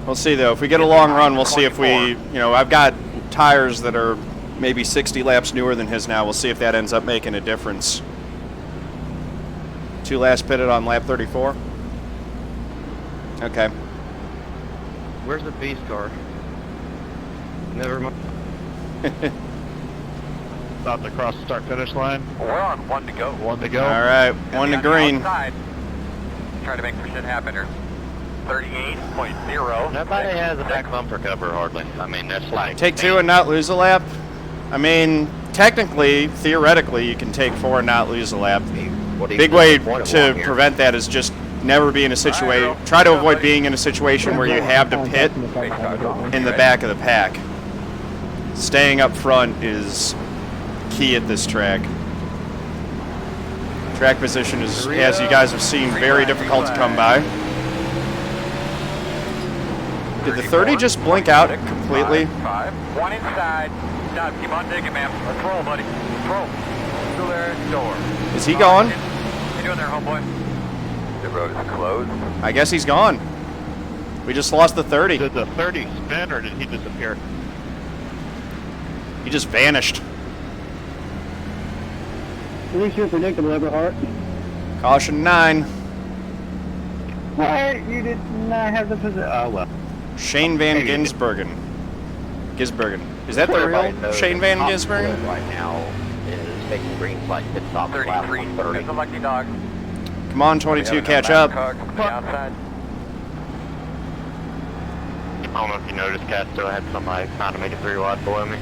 We'll see, though. If we get a long run, we'll see if we, I've got tires that are maybe 60 laps newer than his now. We'll see if that ends up making a difference. 2 laps pitted on lap 34. Okay. Where's the beast car? Never mind. About to cross the start-finish line. We're on 1 to go. 1 to go. All right, 1 to green. Outside. Trying to make some shit happen here. 38.0. Nobody has a back bumper cover hardly. I mean, that's like... Take 2 and not lose a lap? I mean, technically, theoretically, you can take 4 and not lose a lap. Big way to prevent that is just never be in a situation, try to avoid being in a situation where you have to pit in the back of the pack. Staying up front is key at this track. Track position is, as you guys have seen, very difficult to come by. Did the 30 just blink out completely? 1 inside. Stop, keep on digging, man. Let's roll, buddy. Let's roll. Still there, door. Is he gone? What you doing there, homeboy? The road is closed. I guess he's gone. We just lost the 30. Did the 30 spin or did he disappear? He just vanished. What's your predictable, Everhart? Caution 9. What? You did not have the position. Oh, well. Shane van Gisbergen. Is that the real Shane van Gisbergen? Right now is making green flag pit stop. 33. There's a lucky dog. Come on, 22, catch up. Outside. I don't know if you noticed, Cat still had somebody trying to make it 3 wide below me.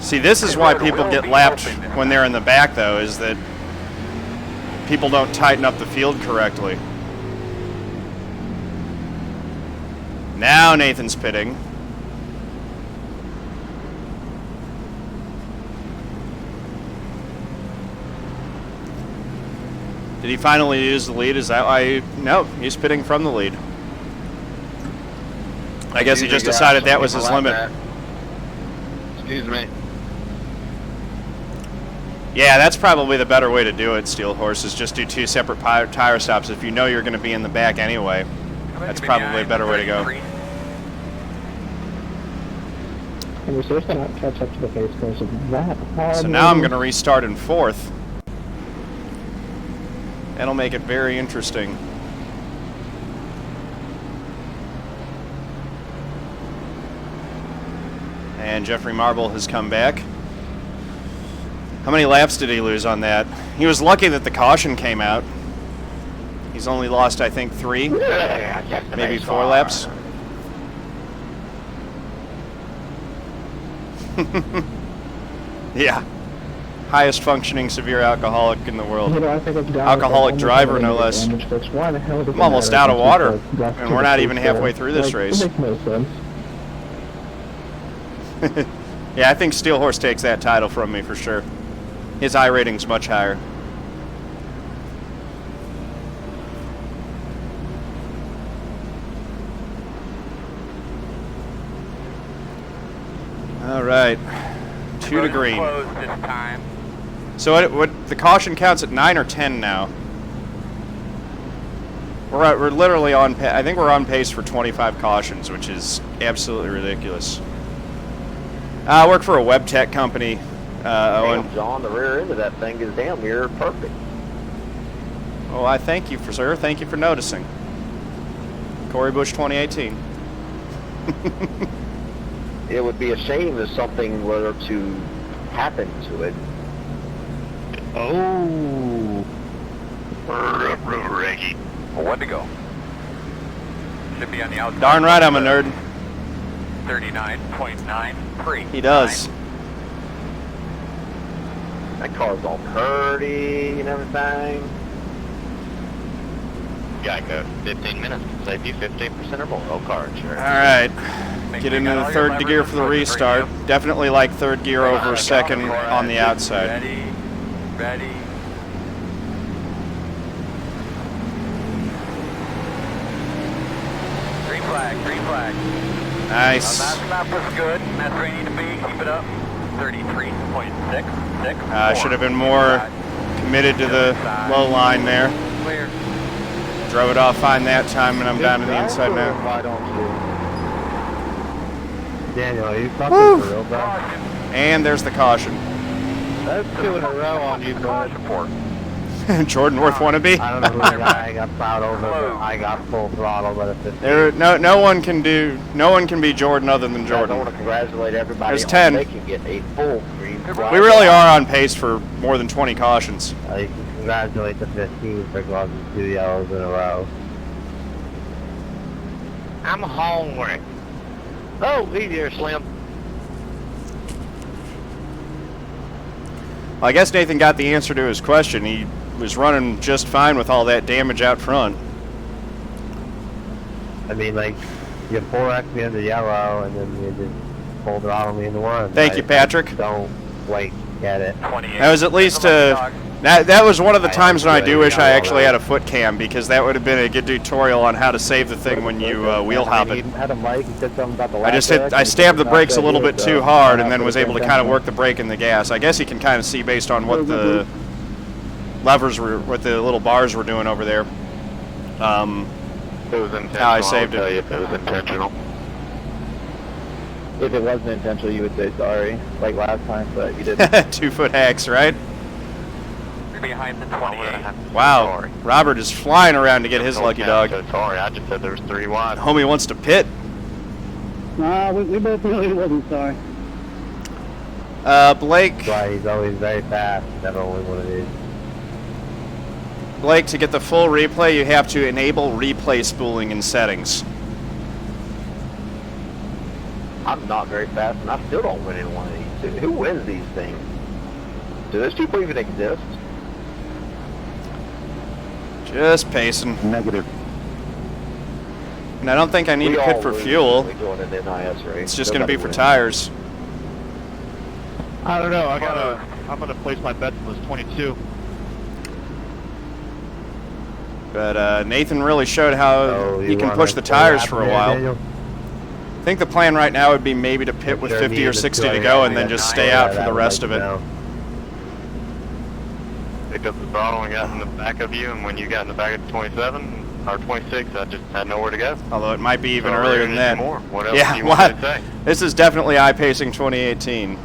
See, this is why people get lapped when they're in the back, though, is that people don't tighten up the field correctly. Now Nathan's pitting. Did he finally use the lead? Is that why? No, he's pitting from the lead. I guess he just decided that was his limit. Excuse me. Yeah, that's probably the better way to do it, Steel Horse, is just do 2 separate tire stops. If you know you're going to be in the back anyway, that's probably a better way to go. And we're supposed to not catch up to the pace course of that hard. So now I'm going to restart in 4th. That'll make it very interesting. And Jeffrey Marble has come back. How many laps did he lose on that? He was lucky that the caution came out. He's only lost, I think, 3, maybe 4 laps. Yeah. Highest functioning severe alcoholic in the world. Alcoholic driver, no less. I'm almost out of water, and we're not even halfway through this race. It makes no sense. Yeah, I think Steel Horse takes that title from me for sure. His I rating's much higher. All right, 2 to green. So what the caution counts at 9 or 10 now? We're literally on. I think we're on pace for 25 cautions, which is absolutely ridiculous. I work for a web tech company. Owen. Damn, John, the rear end of that thing is damn near perfect. Oh, I thank you, sir. Thank you for noticing. Corey Bush 2018. It would be a shame if something were to happen to it. Oh. Reggie. One to go. Should be on the outside. Darn right I'm a nerd. 39.9 pre. He does. That car's all purty and everything. Geico, 15 minutes can save you 15% or more on car insurance. Alright. Get into the third gear for the restart. Definitely like third gear over second on the outside. Ready. Ready. Green flag, green flag. Nice. That map was good. That's where you need to be. Keep it up. 33.66. Should have been more committed to the low line there. Clear. Drove it off fine that time, and I'm down to the inside now. Why don't you? Daniel, are you fucking for real, bro? And there's the caution. That's 2 in a row on you, bud. Jordan Worth wannabe. I don't know who the guy I got plowed over, but I got full throttle, but if it's... There, no one can be Jordan other than I Jordan. want to congratulate everybody. There's 10. They can get a full green flag. We really are on pace for more than 20 cautions. You can congratulate the 15 for causing 2 yellows in a row. I'm hungry. Oh, easy there, Slim. Well, I guess Nathan got the answer to his question. He was running just fine with all that damage out front. I mean, like, you 4X me into yellow, and then you just full throttle me into one. Thank you, Patrick. Don't wait, get it. That was at least that was one of the times when I do wish I actually had a foot cam, because that would have been a good tutorial on how to save the thing when you wheel hop it. Had a mic, he said something about the I stabbed the brakes a little bit too hard and then was able to kind of work the brake and the gas. I guess you can kind of see based on what the levers were, what the little bars were doing over there. It was intentional. How I saved it. I'll tell you if it was intentional. If it wasn't intentional, you would say sorry, like last time, but you didn't. 2 foot hacks, right? You're behind the 28. Wow. Robert is flying around to get his lucky dog. So sorry, I just said there was 3 wide. Homie wants to pit. Nah, we both really wasn't sorry. Blake. That's why he's always very fast, never only one of these. Blake, to get the full replay, you have to enable replay spooling in settings. I'm not very fast, and I still don't win in one of these. Who wins these things? Do those people even exist? Just pacing. Negative. And I don't think I need to pit for fuel. It's just going to be for tires. I don't know. I'm gonna place my bet on this 22. But Nathan really showed how you can push the tires for a while. I think the plan right now would be maybe to pit with 50 or 60 to go and then just stay out for the rest of it. Picked up the throttle and got in the back of you, and when you got in the back of the 27 or 26, I just had nowhere to go. Although it might be even earlier than that. What else do you want to say? This is definitely iPacing 2018.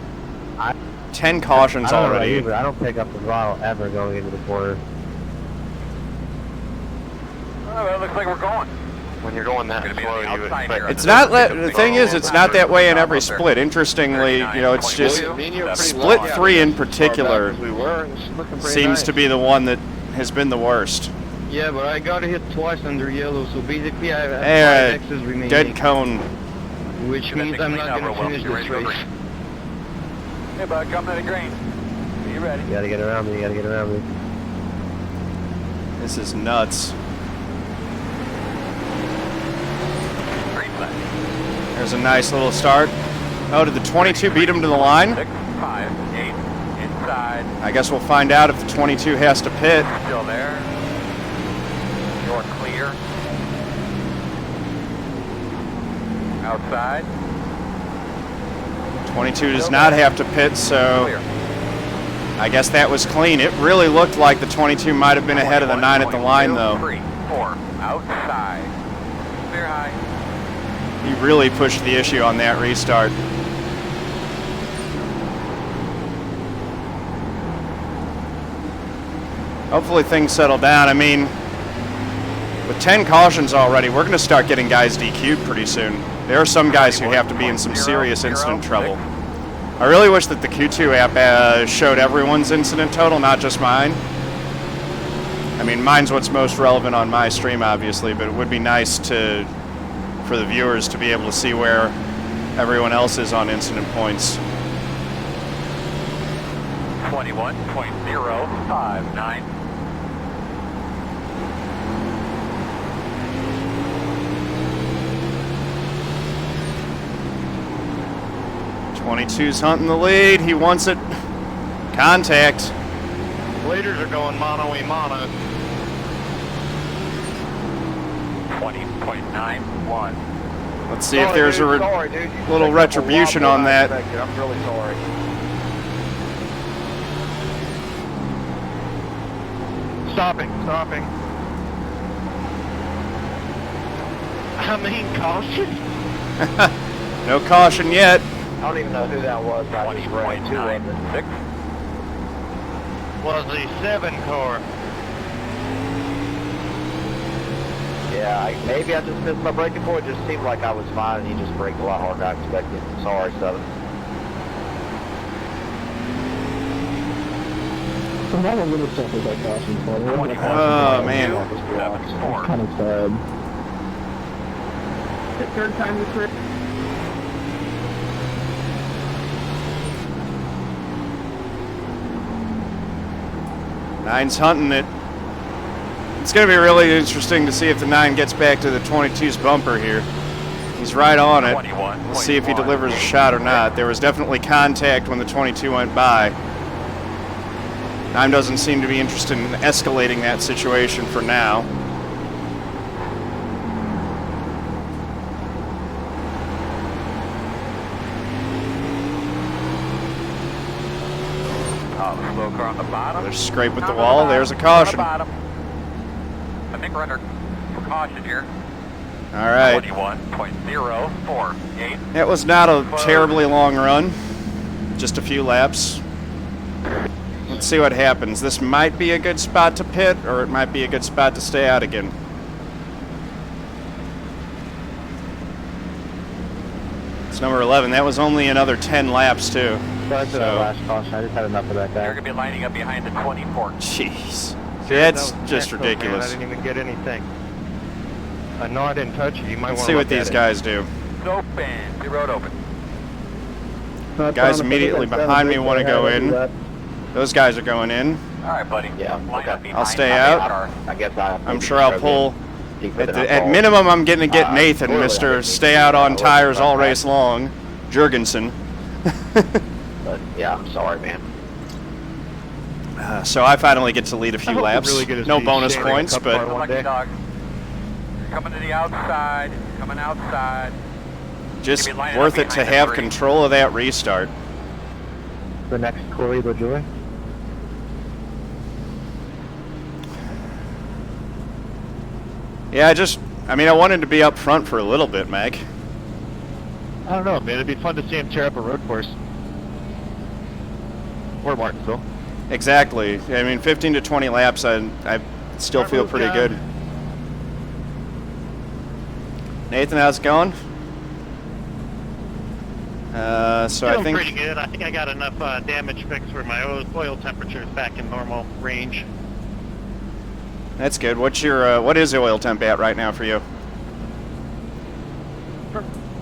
10 cautions already. I don't pick up the throttle ever going into the corner. Oh, well, it looks like we're going. When you're going that slow, you would expect... It's not, the thing is, it's not that way in every split. Interestingly, you know, it's just split 3 in particular seems to be the one that has been the worst. Yeah, but I got hit twice under yellow, so basically I have 5 X's remaining. Dead cone. Which means I'm not going to finish this race. Hey, bud, come to the green. Are you ready? You gotta get around me, you gotta get around me. This is nuts. There's a nice little start. Oh, did the 22 beat him to the line? 6, 5, 8, inside. I guess we'll find out if the 22 has to pit. Still there. You're clear. Outside. 22 does not have to pit, so I guess that was clean. It really looked like the 22 might have been ahead of the 9 at the line, though. 3, 4, outside. Clear high. He really pushed the issue on that restart. hopefully things settle down. I mean, with 10 cautions already, we're going to start getting guys DQ'd pretty soon. There are some guys who have to be in some serious incident trouble. I really wish that the Q2 app showed everyone's incident total, not just mine. I mean, mine's what's most relevant on my stream, obviously, but it would be nice for the viewers to be able to see where everyone else is on incident points. 21.059. .22's hunting the lead. He wants it. Contact. Leaders are going mono-a-mono. 20.91. Let's see if there's a little retribution on that. I'm really sorry. Stopping. I mean, caution. No caution yet. I don't even know who that was. 20.96. Was the 7 car. Yeah, maybe I just missed my braking point. It just seemed like I was fine, and he just braked a lot harder than I expected. Sorry, 7. So that a little stuff with that caution for me. Oh, man. It's kind of sad. The third time this race. Nine's hunting it. It's going to be really interesting to see if the 9 gets back to the 22's bumper here. He's right on it. We'll see if he delivers a shot or not. There was definitely contact when the 22 went by. 9 doesn't seem to be interested in escalating that situation for now. Slow car on the bottom. There's a scrape with the wall. There's a caution. I think we're under caution here. All right. 21.048. That was not a terribly long run. Just a few laps. Let's see what happens. This might be a good spot to pit, or it might be a good spot to stay out again. It's number 11. That was only another 10 laps, too. That's the last caution. I just had enough of that guy. They're going to be lining up behind the 24. Jeez. That's just ridiculous. I didn't even get anything. I know I didn't touch it. You might want to see what these guys do. It's open. The road open. Guys immediately behind me want to go in. Those guys are going in. All right, buddy. Yeah, okay. I'll stay out. I guess I'm sure I'll pull. At minimum, I'm going to get Nathan, Mr. Stay Out on Tires all race long, Jurgenson. But yeah, I'm sorry, man. So I finally get to lead a few laps. Really no bonus points, but Lucky dog. Coming to the outside. Coming outside. just worth it to have control of that restart. The next Corey LaJoy. Yeah, I mean, I wanted to be up front for a little bit, Meg. I don't know, man. It'd be fun to see him tear up a road course. Or Martinsville. Exactly. I mean, 15 to 20 laps, I still feel pretty good. Nathan, how's it going? So I think pretty good. I think I got enough damage fixed where my oil temperature is back in normal range. that's good. What is the oil temp at right now for you?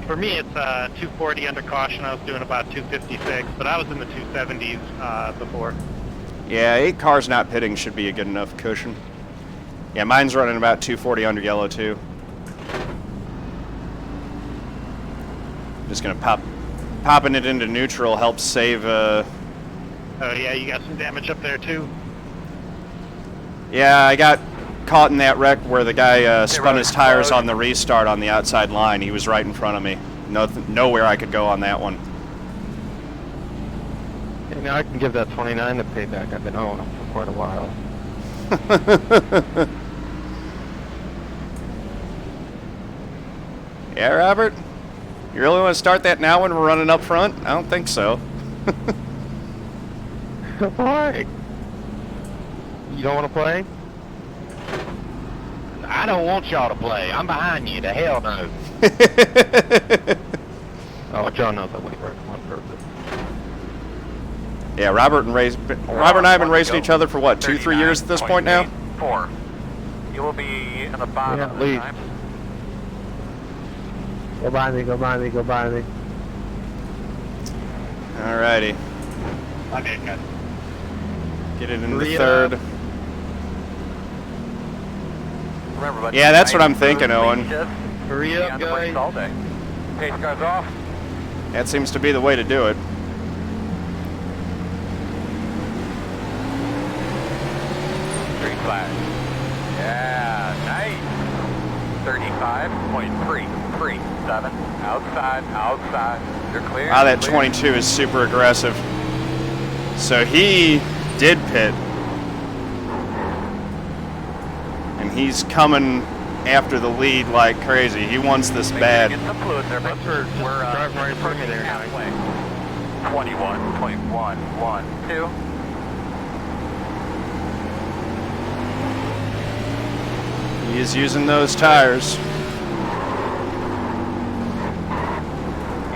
For me, it's 240 under caution. I was doing about 256, but I was in the 270s before. Yeah, 8 cars not pitting should be a good enough cushion. Yeah, mine's running about 240 under yellow too. Just gonna popping it into neutral helps save. Oh yeah, you got some damage up there too. Yeah, I got caught in that wreck where the guy spun his tires on the restart on the outside line. He was right in front of me. Nowhere I could go on that one. You know, I can give that 29 the payback. I've been owning them for quite a while. Yeah, Robert? You really want to start that now when we're running up front? I don't think so. Why? You don't want to play? I don't want y'all to play. I'm behind you. The hell no. Oh, John knows that we work on purpose. Yeah, Robert and I have been racing each other for what, 2-3 years at this point now? 4. You will be in the bottom Yeah, of the lead. time. Go by me, go by me, go by me. Alrighty. Okay, good. Get it into Hurry third. up. Remember, buddy, Yeah, that's what I'm nice, thinking, smooth Owen. lead shift. Hurry Be up, on the brakes guys. all day. Pace cars off. That seems to be the way to do it. Green flag. Yeah, nice. 35.337. Outside, outside. You're clear. Wow, that clear. 22 is super aggressive. So he did pit. And he's coming after the lead like crazy. He wants this bad. Get some fluid there, but we're driving right in front of me there, guys. halfway. 21.112. He is using those tires.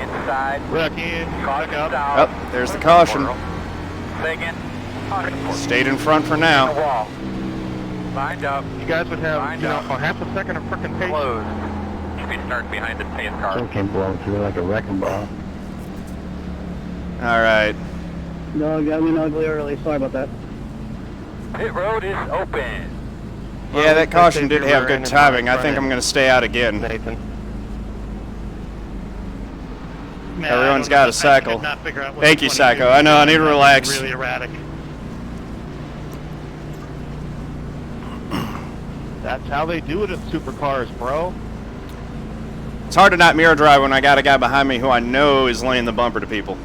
Inside. Wreck in, Caution back up. south. Oh, there's the caution. Second. Stayed in front for now. Wall. Lined up. You guys would have, Lined you know, up. a half a second of frickin' pace. Closed. Should be starting behind the pace car. Some came blowing through like a wrecking ball. Alright. No, got me ugly early. Sorry about that. Pit road is open. Yeah, that caution did have good timing. I think I'm going to stay out again. Nathan. Man, Everyone's I got a could cycle. not figure out what Thank the you, 22 Psycho. I know, I need to relax. Really erratic. That's how they do it in supercars, bro. It's hard to not mirror drive when I got a guy behind me who I know is laying the bumper to people.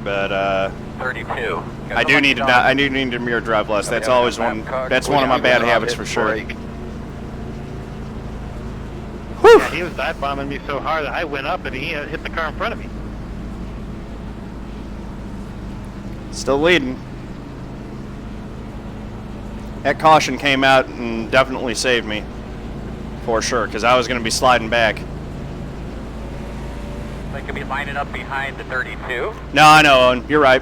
But 32. I do need to mirror drive less. That's always one. That's one of my bad habits for sure. Yeah, he was dive bombing me so hard that I went up and he hit the car in front of me. Still leading. That caution came out and definitely saved me. For sure, because I was going to be sliding back. They could be lining up behind the 32. No, I know, Owen. You're right.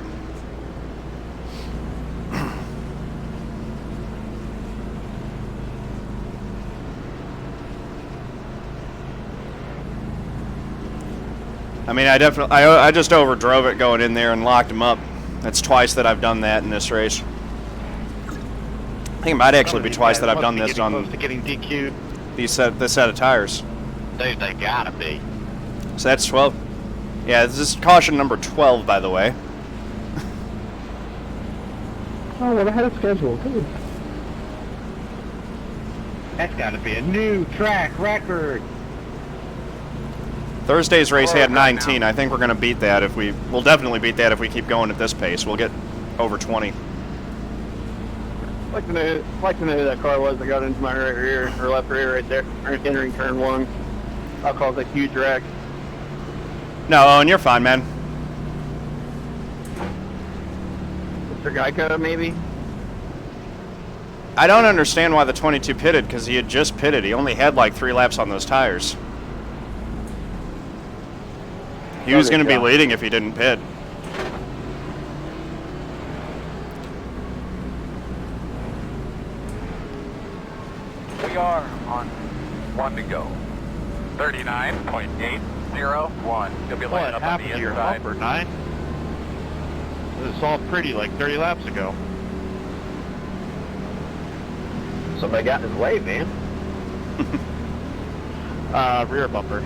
I mean, I just overdrove it going in there and locked him up. That's twice that I've done that in this race. I think it might actually be twice that I've done this on Close to getting DQ'd. this set of tires. Dude, they gotta be. So that's 12. Yeah, this is caution number 12, by the way. Oh, well, I had a schedule. Good. That's got to be a new track record. Thursday's race had 19. I think we're going to beat that if we'll definitely beat that if we keep going at this pace. We'll get over 20. I'd like to know who that car was that got into my right rear, or left rear right there, entering turn 1. I'll cause a huge wreck. No, Owen, you're fine, man. Mr. Geico, maybe? I don't understand why the 22 pitted, because he had just pitted. He only had like 3 laps on those tires. He was going to be leading if he didn't pit. We are on 1 to go. 39.801. You'll be What lining up on happened the to your inside. bumper, 9? It was all pretty like 30 laps ago. Somebody got in his way, man. Rear bumper.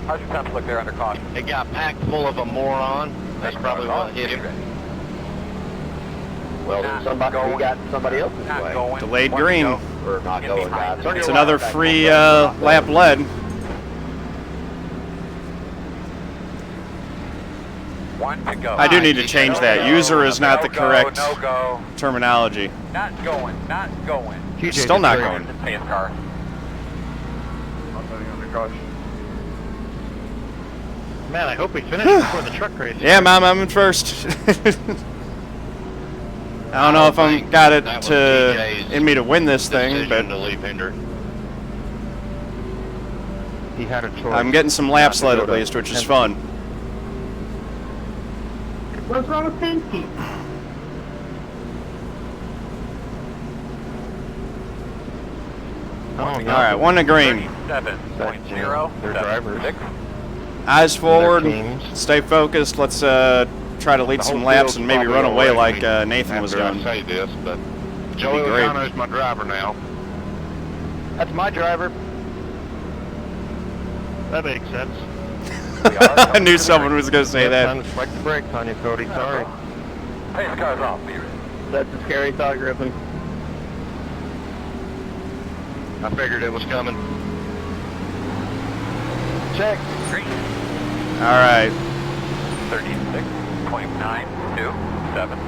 How's your temps look there under caution? It got packed full of a moron. That's probably what hit him. Well, then he got somebody else in his Not way. going. Delayed 1 to green. go. Or not going, guys. It's another free lap lead. 1 to go. I do need to change that. User is not the correct No go. terminology. Not going. Not going. Still not going. The pace car. Man, I hope we finish before the truck race. Yeah, Mom, I'm in first. I don't know if I'm got it that was to TJ's in me to win this thing, decision but to leave Hendrick. He had a choice. I'm getting some laps led at least, which is fun. What's wrong with Penske? All right, 1 to green. 37.076. Eyes forward. Stay focused. Let's try to lead some laps and maybe run away like Nathan was doing. I say this, but Joey Logano's my driver now. That's my driver. That makes sense. I knew someone was going to say that. Time to spike the brakes on you, Cody. Sorry. Pace car's off. Be ready. That's a scary thought, Griffin. I figured it was coming. Check. Green. All right. 36.927.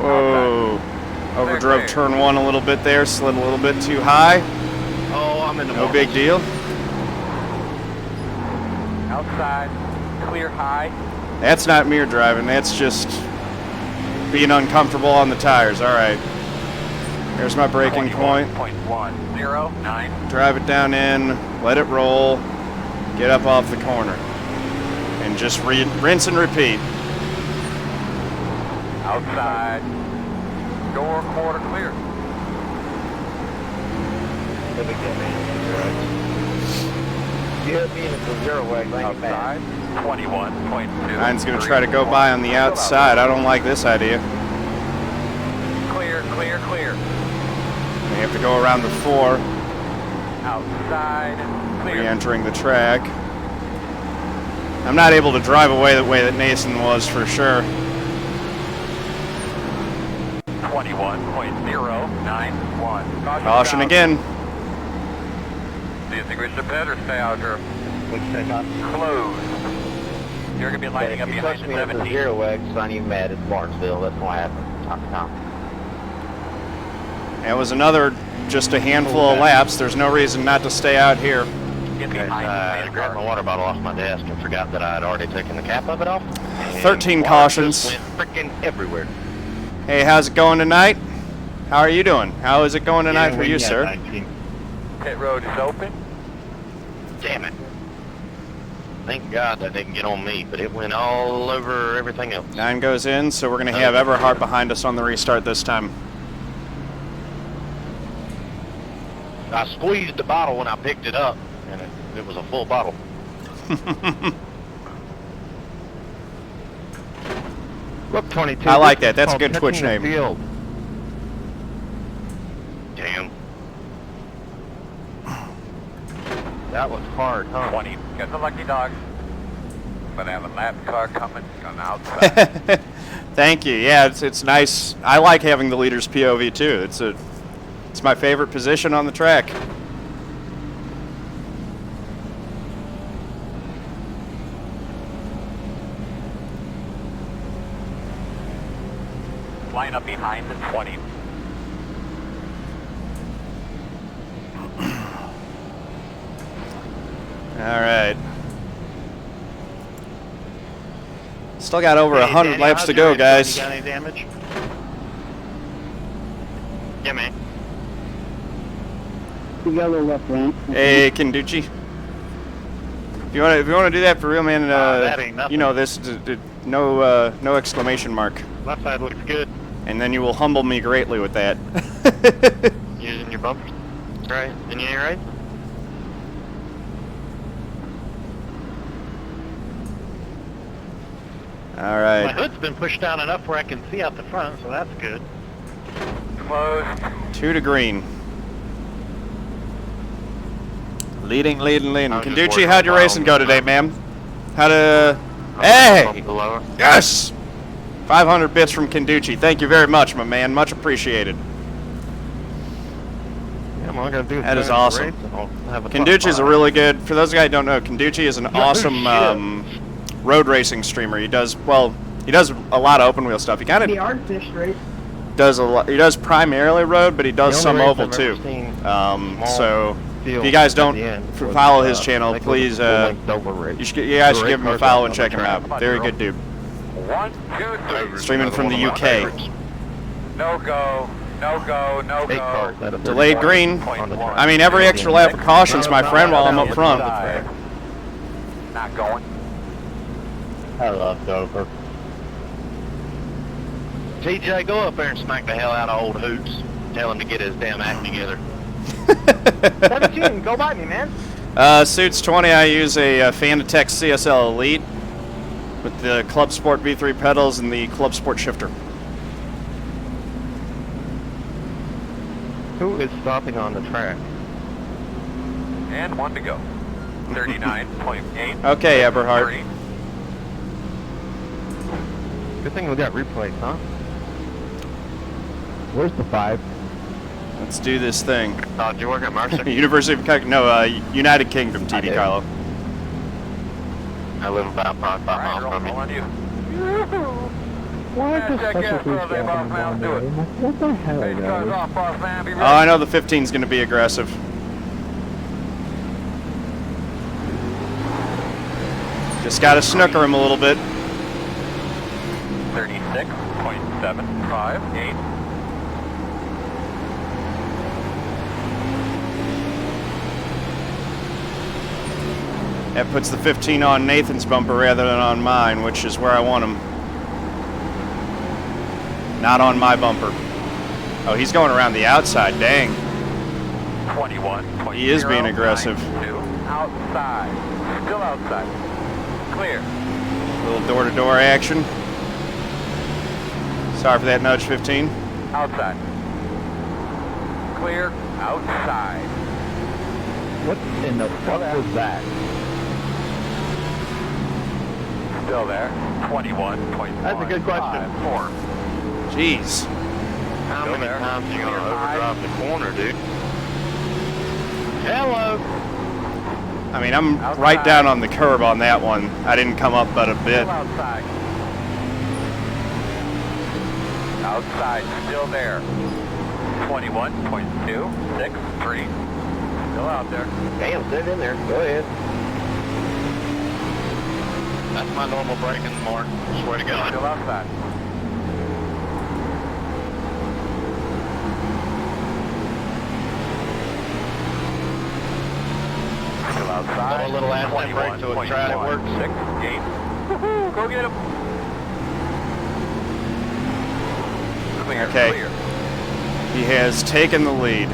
Whoa. Overdrove turn 1 a little bit there. Slid a little bit too high. Oh, I'm in the No big deal. Outside. Clear high. That's not mirror driving. That's just being uncomfortable on the tires. All right. Here's my braking point. 21.109. Drive it down in. Let it roll. Get up off the corner. And just rinse and repeat. Outside. Door quarter clear. You hit me into the zero way. Outside. 21.2. Mine's going to try to go by on the outside. I don't like this idea. Clear, clear, clear. We have to go around the 4. Outside. Clear. Re-entering the track. I'm not able to drive away the way that Nathan was for sure. 21.091. Caution again. Do you think we should better stay out here? Closed. You're going to be lighting up If you behind touch the me at the 17. zero X, it's not even mad. It's Martinsville. That's what happens from time to time. That was another just a handful of laps. There's no reason not to stay out here. Get Okay, behind I the grabbed my water bottle off my desk and forgot that I had already taken the cap of it off. And 13 water cautions. just went freaking everywhere. Hey, how's it going tonight? How are you doing? How is it going tonight for you, sir? Pit road is open. Damn it. Thank God that didn't get on me, but it went all over everything else. 9 goes in, so we're going to have Everhart behind us on the restart this time. I squeezed the bottle when I picked it up, and it was a full bottle. Look, 22. I like this that. That's is a good called Twitch catching the name. field. Damn. That was hard, huh? 20. Got the lucky dog. But I have a lap car coming on the outside. Thank you. Yeah, it's nice. I like having the leader's POV too. It's my favorite position on the track. Line up behind the 20. All right. Still got over 100 laps to go, guys. You got any damage? Yeah, man. You got a little left ramp. Hey, Kenducci. If you want to do that for real, man, that ain't nothing. you know this. No exclamation mark, Left side looks good. and then you will humble me greatly with that. Using your bumpers. Right. And you ain't right? All My right. hood's been pushed down enough where I can see out the front, so that's good. Closed. 2 to green. Leading. I was just Kenducci, working how'd on your my racing own go today, stuff. ma'am? Hey! Bump the lower. Yes! 500 bits from Kenducci. Thank you very much, my man. Much appreciated. Yeah, I'm all gonna do is That is finish the awesome. race and I'll have a Kenducci's a top really good, for those of you guys who don't know, Kenducci is an awesome road racing streamer. He does a lot of open wheel stuff. He kind The of Artifice race. does a lot, he does primarily road, but he does The some only race oval I've too. ever seen So field if you guys at don't the end was, follow his channel, like please, the full-length Dover race. you guys should Great give him a cars follow on and the check him track. out. Very good dude. 1, 2, 3. Streaming from the One of my UK. favorites. No go. No go. No Eight go. cars out of Delayed 35 green. on the track. I mean, every extra lap of caution's my friend while I'm up front. Not going. I love Dover. TJ, go up there and smack the hell out of old Hoots. Tell him to get his damn act together. 17, go by me, man. Suits 20, I use a Fanatec CSL Elite with the Club Sport V3 pedals and the Club Sport shifter. Who is stopping on the track? And 1 to go. 39.8. Okay, Eberhard. Good thing we got replays, huh? Where's the 5? Let's do this thing. Todd, you work at Mercer? University of United Kingdom, TD Kylo. I live about 5 miles from you. On you. Why is this such a huge gap in one day? What the hell, guys? Oh, I know the 15's going to be aggressive. Just got to snooker him a little bit. 36.758. That puts the 15 on Nathan's bumper rather than on mine, which is where I want him. Not on my bumper. Oh, he's going around the outside, dang. 21. He is being aggressive. Outside. Still outside. Clear. A little door-to-door action. Sorry for that nudge, 15. Outside. Clear. Outside. What in the fuck was that? Still there. 21.1. That's a good question. 4. Jeez. How many times are you going to overdrive the corner, dude? Hello. I mean, I'm right down on the curb on that one. I didn't come up but a bit. Still outside. Outside. Still there. 21.263. Still out there. Damn, sit in there. Go ahead. That's my normal braking mark. Swear to God. Still outside. Still outside. Throw a little ass brake to a try it works. 6, 8. Woohoo! Go get him. Clear, Okay. clear. He has taken the lead.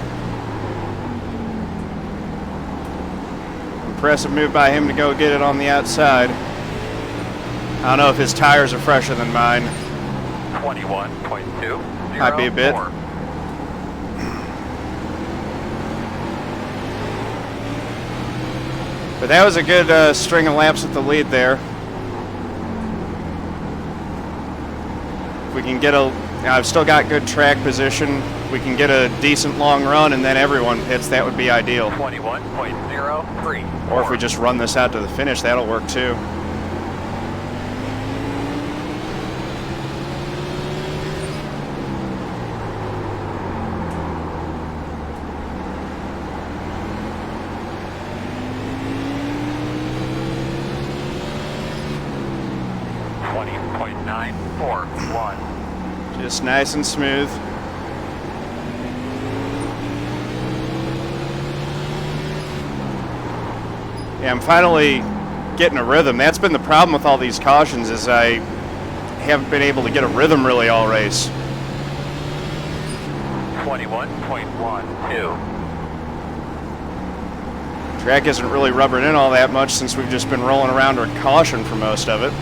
Impressive move by him to go get it on the outside. I don't know if his tires are fresher than mine. 21.2. Might be a bit. But that was a good string of laps with the lead there. If we can get I've still got good track position. We can get a decent long run and then everyone pits. That would be ideal. 21.03. Or if we just run this out to the finish, that'll work too. Just nice and smooth. Yeah, I'm finally getting a rhythm. That's been the problem with all these cautions, is I haven't been able to get a rhythm really all race. 21.12. Track isn't really rubbering in all that much since we've just been rolling around with caution for most of it.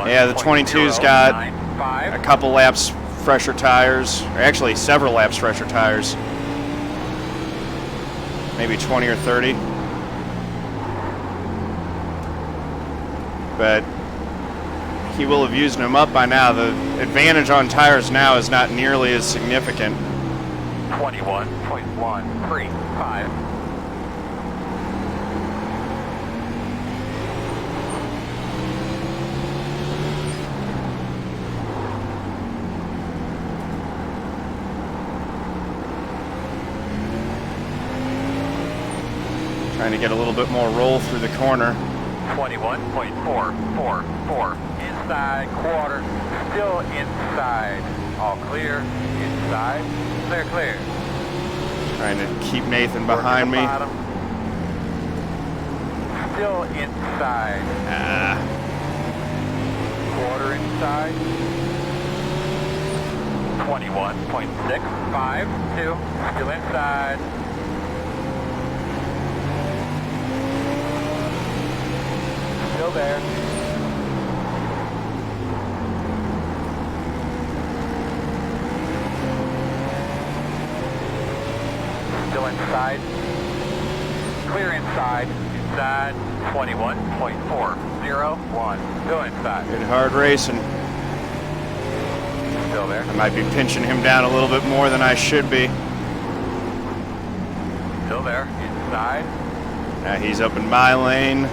Yeah, the 22's got a couple laps fresher tires, or actually several laps fresher tires. Maybe 20 or 30. But he will have used them up by now. The advantage on tires now is not nearly as significant. 21.135. Trying to get a little bit more roll through the corner. 21.444. Inside, quarter. Still inside. All clear. Inside. Clear, clear. Trying to keep Nathan behind me. Bottom. Still inside. Quarter inside. 21.652. Still inside. Still there. Still inside. Clear inside. Inside. 21.401. Still inside. Good hard racing. Still there. I might be pinching him down a little bit more than I should be. Still there. Inside. Now he's up in my lane.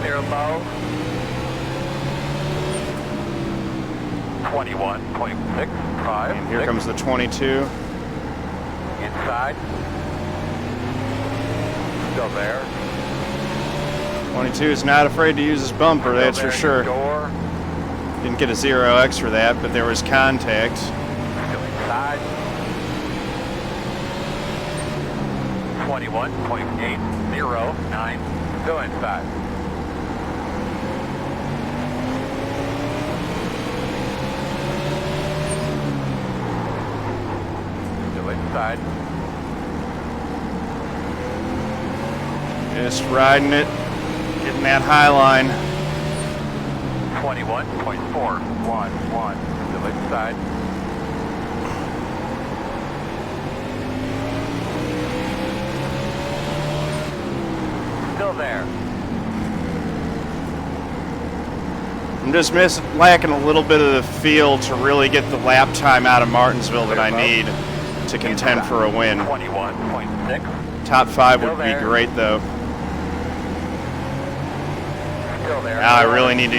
Clear low. 21.655. And here comes the 22. Inside. Still there. 22 is not afraid to use his bumper, Still that's there, for sure. Door. Didn't get a 0X for that, but there was contact. Still inside. 21.809. Still inside. Still inside. Just riding it, getting that high line. 21.411. Still inside. Still there. I'm just lacking a little bit of the feel to really get the lap time out of Martinsville that I need to contend for a win. 21.6. Top 5 would be great though. Still there. Now I really need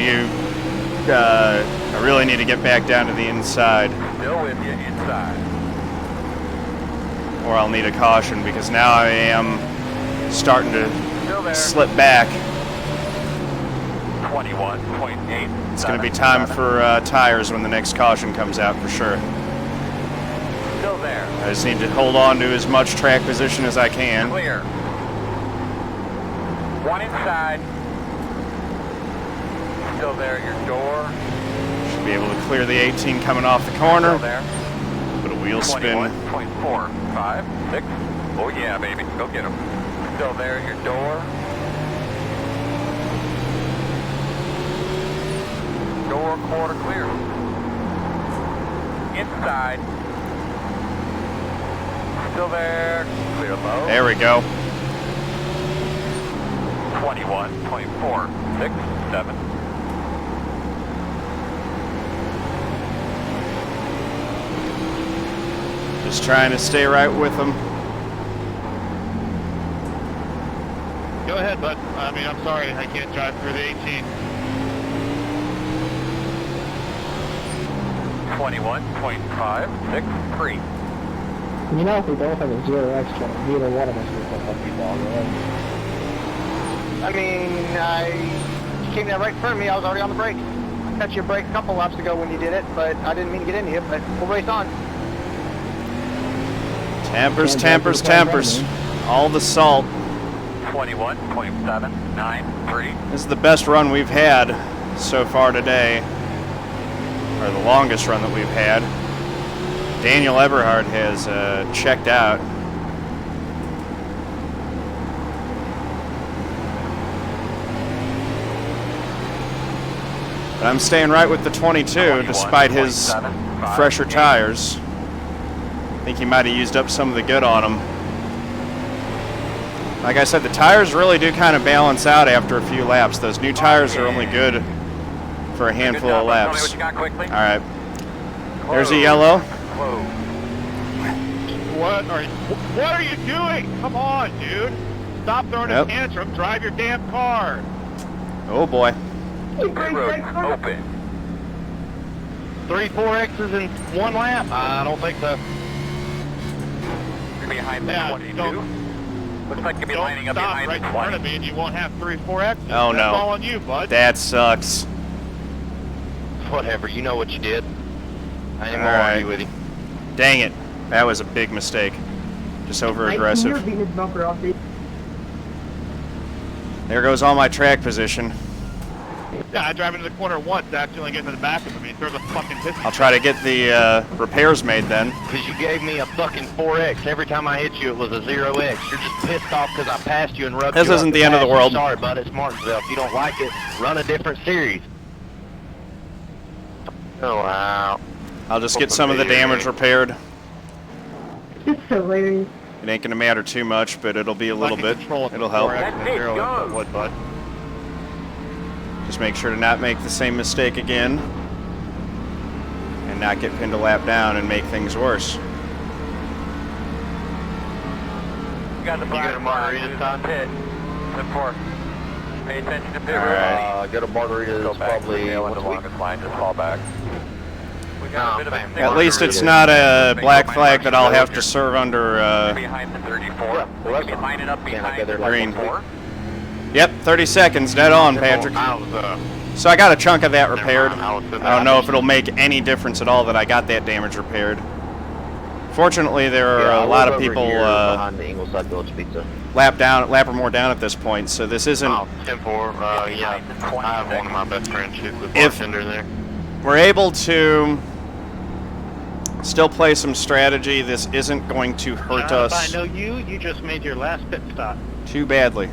to get back down to the inside. Still with you inside. Or I'll need a caution because now I am starting to slip back. 21.8. It's going to be time for tires when the next caution comes out for sure. Still there. I just need to hold on to as much track position as I can. Clear. One inside. Still there, your door. Should be able to clear the 18 coming off the corner. Still there. Put a wheel spin. 21.456. Oh yeah, baby. Go get him. Still there, your door. Door quarter clear. Inside. Still there. Clear low. There we go. 21.467. Just trying to stay right with them. Go ahead, bud. I mean, I'm sorry, I can't drive through the 18. 21.563. You know, if we both have a 0X, neither one of us will put up the ball, right? I mean, you came down right in front of me. I was already on the brake. I cut your brake a couple laps ago when you did it, but I didn't mean to get into you, but we'll race on. Tampers, tampers, tampers. All the salt. 21.793. This is the best run we've had so far today. Or the longest run that we've had. Daniel Eberhard has checked out. But I'm staying right with the 22 despite his fresher tires. I think he might have used up some of the good on them. Like I said, the tires really do kind of balance out after a few laps. Those new tires are only good for a handful of laps. All right. There's a yellow. What are you doing? Come on, dude. Stop throwing a tantrum. Drive your damn car. Oh boy. Road open. 3 4X's in one lap? I don't think so. You're behind the 22. Looks like you'll be Don't lining up stop behind right the in front 20. of me and you won't have 3 or 4 accidents. Oh, That's no. all on you, bud. That sucks. Whatever, you know what you did. I ain't All gonna right. argue with you. Dang it. That was a big mistake. Just over You're aggressive. beating his bumper off, dude. There goes all my track position. Yeah, I drive into the corner once, accidentally get into the back of me. Throw the fucking piston. I'll try to get the repairs made then. Because you gave me a fucking 4X. Every time I hit you, it was a 0X. You're just pissed off because I passed you and rubbed This you isn't up the end of the pass. world. Sorry, bud. It's Martinsville. If you don't like it, run a different series. Oh, wow. I'll just get some of the damage repaired. It's hilarious. It ain't gonna matter too much, but it'll be a little bit. It'll help. Would, bud. Just make sure to not make the same mistake again. And not get pinned a lap down and make things worse. You got the black a margarita flag, time? pit. 10-4. Pay attention to pit All road. right. Go to margaritas. Go back to the Probably rail in the once a week. longest line, just fall back. We got a bit of a man. signal. At least it's not a black flag that I'll have to serve under Behind the 34. Yeah, well, We'll be lining up Can't I behind get there the like Green. 34. Yep, 30 seconds, dead on, Patrick. So I got a chunk of that repaired. I don't know if it'll make any difference at all that I got that damage repaired. Fortunately, there are a lot of people behind the Ingleside Village Pizza. lap or more down at this point, so this isn't... Oh, 10-4. Yeah, I have one of my best friends who's the If- bartender there. We're able to still play some strategy. This isn't going to hurt us If I know you, you just made your last pit stop. too badly.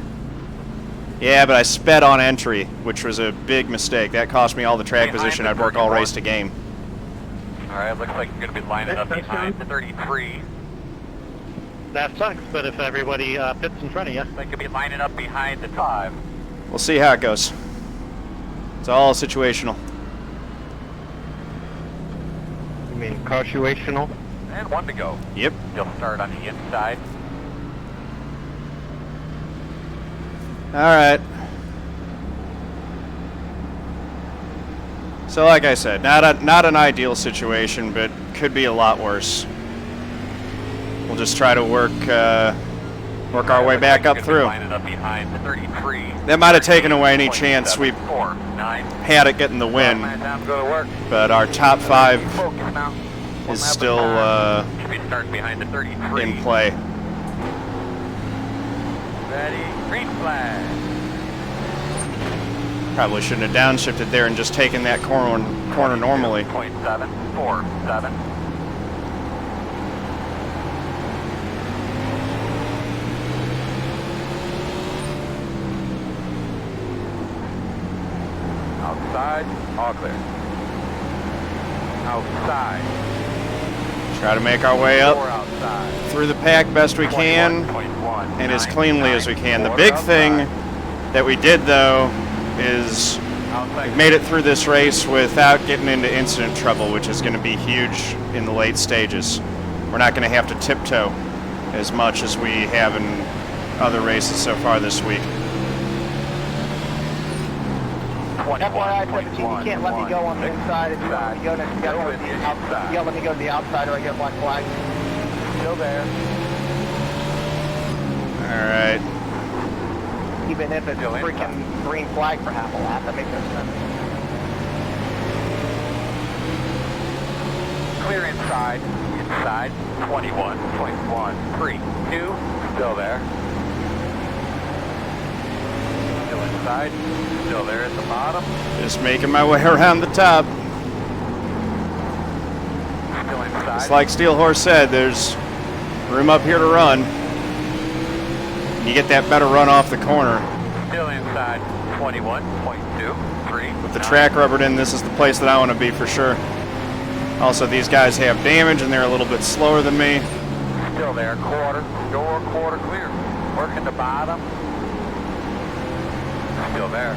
Yeah, but I sped on entry, which was a big mistake. That cost me all the track position I'd work all race to gain. Alright, looks like you're going to be lining up behind the 33. That sucks, but if everybody pits in front of you. Looks like you'll be lining up behind the 5. We'll see how it goes. It's all situational. You mean cartuational? And 1 to go. Yep. You'll start on the inside. All right. So like I said, not an ideal situation, but could be a lot worse. We'll just try to work our way back up through. Lining up behind the 33. That might have taken away any chance we had at getting the win, Time to go to work. but our top 5 Focus now. is still Should be starting behind the 33. in play. Ready, green flag. Probably shouldn't have downshifted there and just taken that corner normally. 0.747. Outside, all clear. Outside. Try to make our way up 4 outside. through the pack best we can 21.1. and as cleanly as we can. The big thing that we did though is we made it through this race without getting into incident trouble, which is going to be huge in the late stages. We're not going to have to tiptoe as much as we have in other races so far this week. FYI 17, you can't let me go on the inside if you want me to go to the outside. You gotta let me go to the outside or I get a black flag. Still there. All right. Even if it's a freaking green flag for half a lap, that makes no sense. Clear inside. Inside. 21.132. Still there. Still inside. Still there at the bottom. Just making my way around the top. Still inside. Just like Steel Horse said, there's room up here to run. You get that better run off the corner. Still inside. 21.23. With the track rubbered in, this is the place that I want to be for sure. Also, these guys have damage and they're a little bit slower than me. Still there. Quarter. Door quarter clear. Working the bottom. Still there.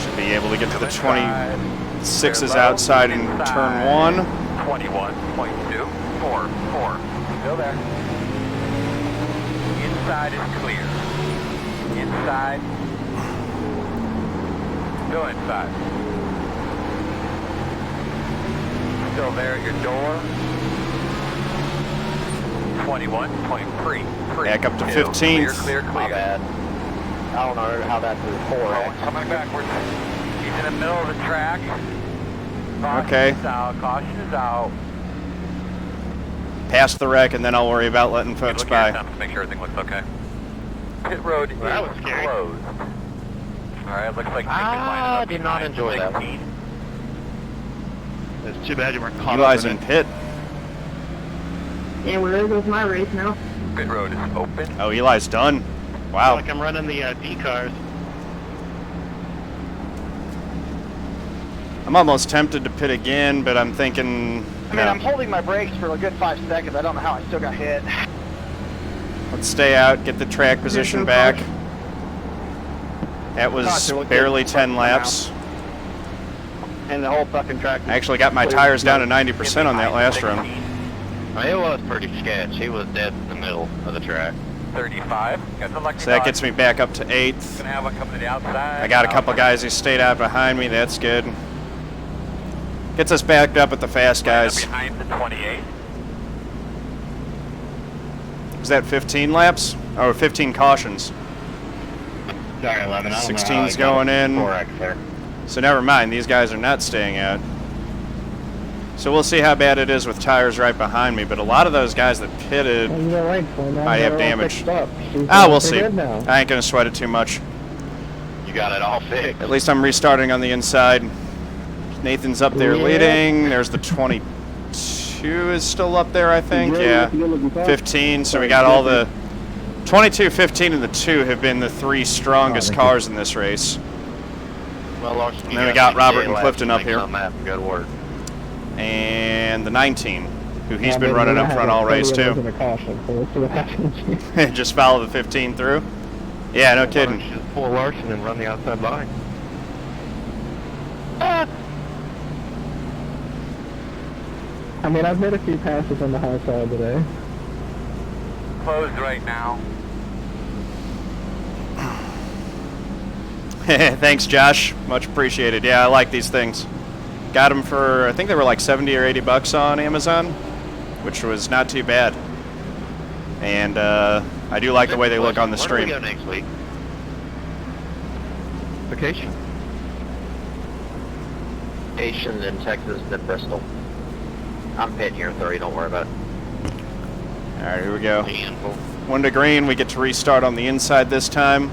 Should be able to get to the 26s outside in turn 1. 21.244. Still there. Inside is clear. Inside. Still inside. Still there at your door. 21.3. Back up to 15th. Clear. My bad. I don't know how that's his 4X. Coming backwards. He's in the middle of the track. Okay. Caution is out. Past the wreck, and then I'll worry about letting folks by. To make sure everything looks okay. Pit road is closed. Alright, looks like I did not enjoy that one. It's too bad you weren't caught Eli's up in pit. Yeah, well, there goes my race now. Pit road is open. Oh, Eli's done. Wow. Like I'm running the D cars. I'm almost tempted to pit again, but I'm thinking... I mean, I'm holding my brakes for a good 5 seconds. I don't know how I still got hit. Let's stay out, get the track position back. That was barely 10 laps. And the whole fucking track. I actually got my tires down to 90% on that last run. It was pretty sketch. He was dead in the middle of the track. 35. So that gets me back up to 8th. Gonna have one coming to the outside. I got a couple guys who stayed out behind me. That's good. Gets us backed up at the fast guys. Behind the 28. Was that 15 laps? Oh, 15 cautions. Sorry, 11. 16's going in. 4X there. So never mind, these guys are not staying out. So we'll see how bad it is with tires right behind me, but a lot of those guys that pitted might have damage. We'll see. I ain't gonna sweat it too much. You got it all fixed. At least I'm restarting on the inside. Nathan's up there leading. There's the 22 is still up there, I think. Yeah, 15. So we got all the 22, 15, and the 2 have been the 3 strongest cars in this race. Well, Larson, And then we got Robert and Clifton up here. Good work. And the 19, who he's been running up front all race too. Just follow the 15 through. Yeah, no kidding. Just pull Larson and run the outside line. I mean, I've made a few passes on the high side today. Closed right now. Thanks, Josh. Much appreciated. Yeah, I like these things. Got them for, I think they were like 70 or 80 bucks on Amazon, which was not too bad. And I do like the way they look on the stream. Where do we go next week? Vacation. Vacation in Texas, then Bristol. I'm pitting here 30, don't worry about it. All right, here we go. 1 to green. We get to restart on the inside this time.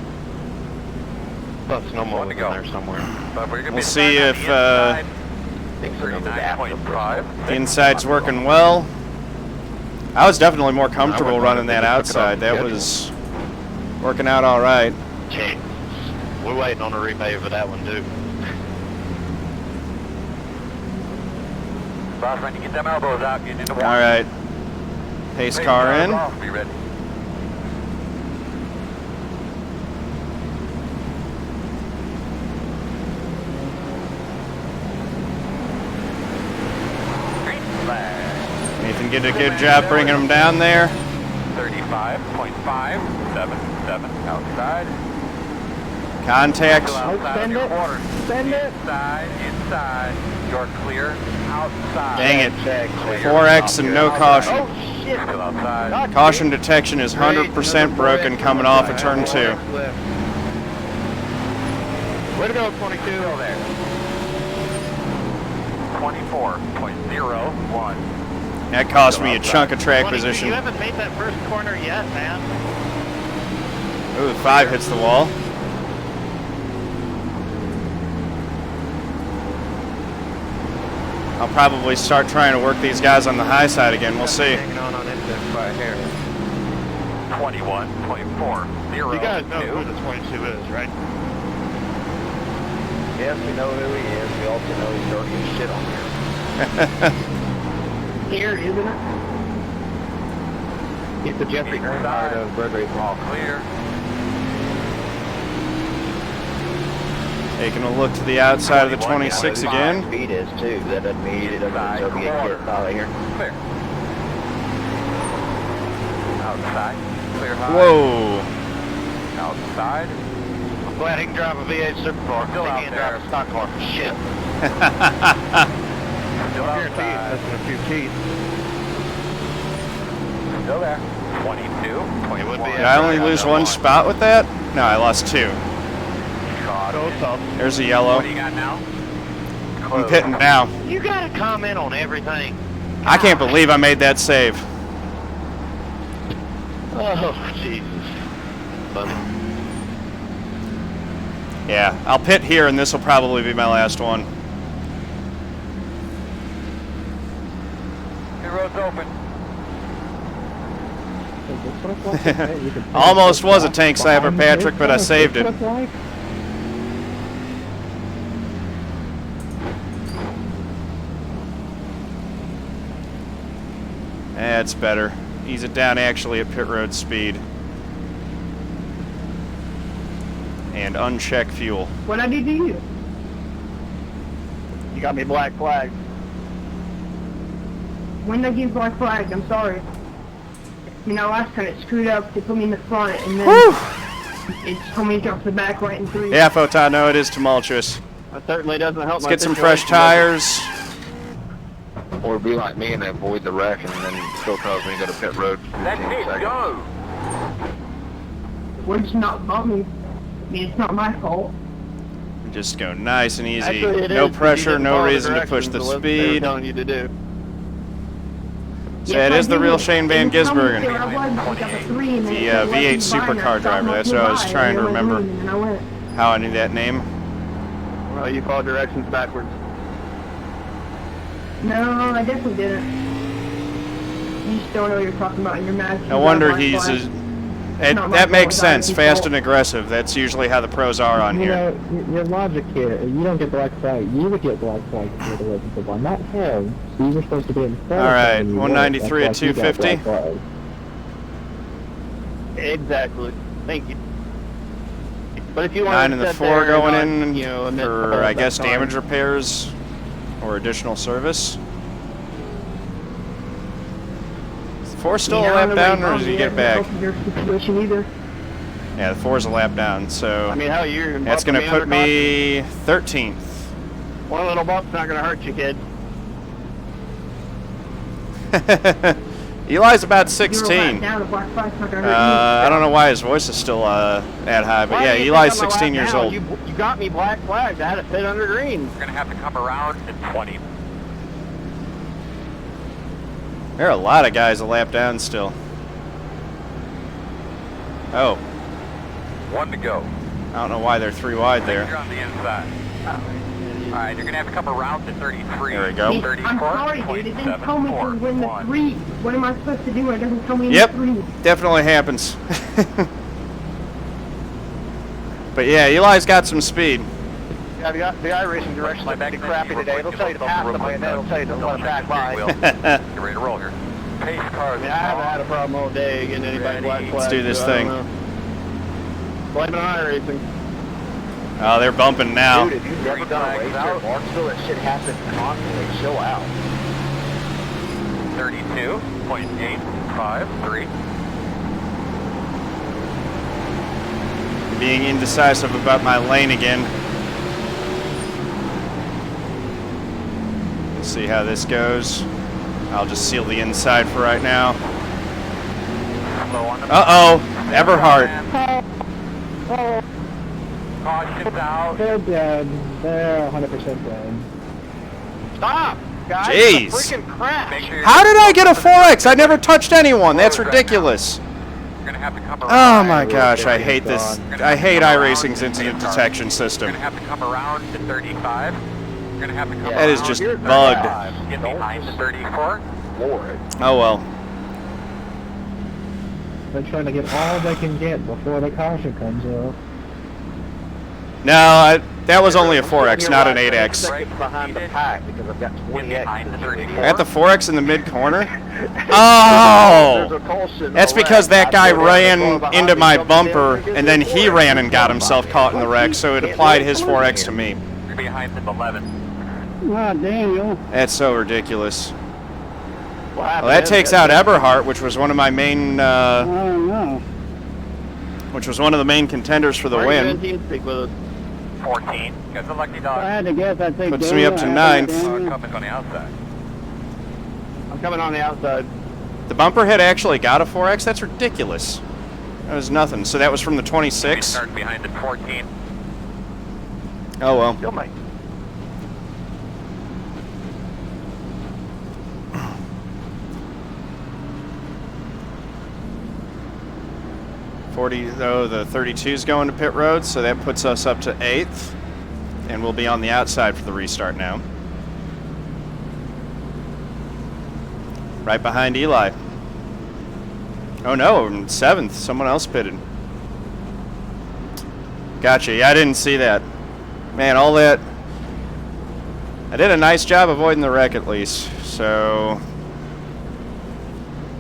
Plus, no more to go there somewhere. We'll see if the inside's working well. I was definitely more comfortable running that outside. That was working out all right. Okay. We're waiting on a replay for that one too. Boss, you get them elbows out, get into All right. Pace car in. Be ready. Nathan did a good job bringing them down there. 35.577 outside. Contact. Send it. Send it. Inside. You're clear. Outside. Dang it. 4X and no caution. Oh, shit. Still outside. Caution detection is 100% broken coming off of turn 2. Way to go, 22. Still there. 24.01. That cost me a chunk of track position. You haven't made that first corner yet, man. Ooh, the 5 hits the wall. I'll probably start trying to work these guys on the high side again. We'll see. 21.40. You guys know who the 22 is, right? Yes, we know who he is. We also know he's dirty as shit on here. Here, isn't it? He's the Jeffrey Earnhardt of Bird Race. All clear. Taking a look to the outside of the 26 again. Speed is too. That doesn't mean it doesn't get kicked out of here. Clear. Outside. Clear high. Whoa. Outside. I'm glad he can drive a V8 Supercar. Still He out can't there. drive a stock car for shit. Still outside. That's in a few teeth. Still there. 22. 21. Did I only lose one spot with that? No, I lost 2. There's a yellow. What do you got now? I'm pitting now. You gotta comment on everything. I can't believe I made that save. Oh, Jesus. Funny. Yeah, I'll pit here, and this will probably be my last one. The road's open. Almost was a tank cyber, Patrick, but I saved it. That's better. Ease it down actually at pit road speed. And uncheck fuel. What I did to you? You got me black flag. When they give black flag, I'm sorry. You know, last time it screwed up, they put me in the front, and then it told me to jump to the back right in 3. Yeah, Photon, no, it is tumultuous. That certainly doesn't help. Let's get some fresh tires. Or be like me and avoid the wreck and then still cause me to go to pit road for 15 seconds. Go! We're just not bumping. I mean, it's not my fault. Just go nice and easy. Actually, No is, pressure, no reason to push the directions of what they were speed. telling you to do. So yeah, it is the real Shane van Gisbergen. The The V8 Supercar driver. That's what I was trying to remember. How I knew that name. Well, you followed directions backwards. No, I definitely didn't. You just don't know what you're talking about in your match. No wonder he's... that makes sense. Fast and aggressive. That's usually how the pros are on here. You know, your logic here, you don't get black flag. You would get black flag for the way people won, not him. So you were supposed to be in front. All right, 193 at 250. Exactly. Thank you. But if you want 9 to and the sit 4 there going and in you know, admit the for, whole I guess, time. damage repairs or additional service. Is the 4 still a lap down, or does he get back? Yeah, the 4 is a lap down, so I mean, hell, you're that's going to put me 13th. One little bump's not going to hurt you, kid. Eli's about 16. I don't know why his voice is still that high, but yeah, Eli's 16 years old. You got me black flags. I had it fit under green. We're going to have to come around at 20. There are a lot of guys a lap down still. Oh. 1 to go. I don't know why they're 3 wide there. You're on the inside. Alright, you're going to have to come around to 33. There we go. I'm sorry, dude. It didn't tell me to win the 3. What am I supposed to do when it doesn't tell me in the 3? Definitely happens. But yeah, Eli's got some speed. Yeah, the iRacing directions are pretty crappy today. It'll tell you to pass somebody, and then it'll tell you to run back by. Get ready to roll here. Pace cars. I mean, I haven't had a problem all day getting anybody black flags. Let's do this so thing. Blame it on iRacing. Oh, they're bumping now. Dude, if you've never done a race at Martinsville, that shit happens constantly. Chill out. 32.853. Being indecisive about my lane again. Let's see how this goes. I'll just seal the inside for right now. Uh-oh, Everhart. Caution's out. They're dead. They're 100% dead. Stop, guys. Jeez. Freaking crap. How did I get a 4X? I never touched anyone. That's ridiculous. You're going to have to come around. Oh my gosh, I hate this. I hate iRacing's incident detection system. You're going to have to come around to 35. You're going to have to come That is just bugged. Get behind the 34. Oh well. They're trying to get all they can get before the caution comes up. No, that was only a 4X, not an 8X. Behind the pack because I've got 20X. At the 4X in the mid corner? Oh! That's because that guy ran into my bumper and then he ran and got himself caught in the wreck, so it applied his 4X to me. You're behind the 11. Ah, Daniel. That's so ridiculous. Well, that takes out Eberhart, which was one of my main, I don't know. which was one of the main contenders for the win. 14. Gets a lucky If dog. I had to guess, I'd take Puts me up to 9th. Coming on the outside. I'm coming on the outside. The bumper had actually got a 4X? That's ridiculous. That was nothing. So that was from the 26? Start behind the 14. Oh, well. Still might. The 32's going to pit road, so that puts us up to 8th. And we'll be on the outside for the restart now. Right behind Eli. Oh no, 7th. Someone else pitted. Gotcha. Yeah, I didn't see that. Man, all that... I did a nice job avoiding the wreck at least. So...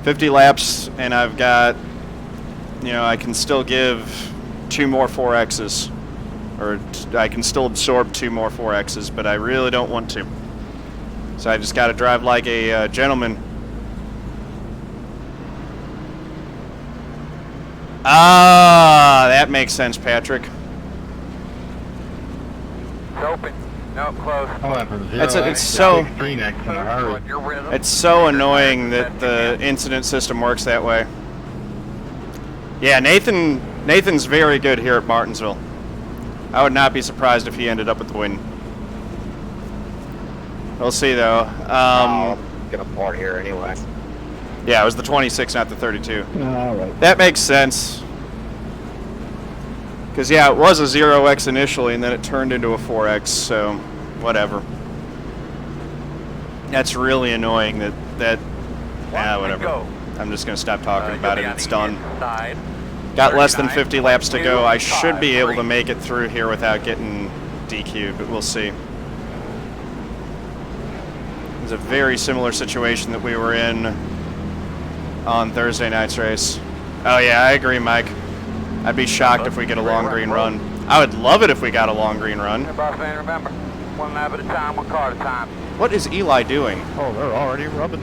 50 laps, and I've got... You know, I can still give 2 more 4Xs. Or I can still absorb 2 more 4Xs, but I really don't want to. So I just got to drive like a gentleman. Ah, that makes sense, Patrick. It's open. No, close. It's so annoying that the incident system works that way. Yeah, Nathan's very good here at Martinsville. I would not be surprised if he ended up with the win. We'll see, though. I'm gonna part here anyway. Yeah, it was the 26, not the 32. All right. That makes sense. Because, yeah, it was a 0X initially, and then it turned into a 4X, so whatever. That's really annoying whatever. I'm just going to stop talking about it. It's done. Got less than 50 laps to go. I should be able to make it through here without getting DQ'd, but we'll see. It's a very similar situation that we were in on Thursday night's race. Oh yeah, I agree, Mike. I'd be shocked if we get a long green run. I would love it if we got a long green run. Hey, boss man, remember, 1 lap at a time, 1 car at a time. What is Eli doing? Oh, they're already rubbing.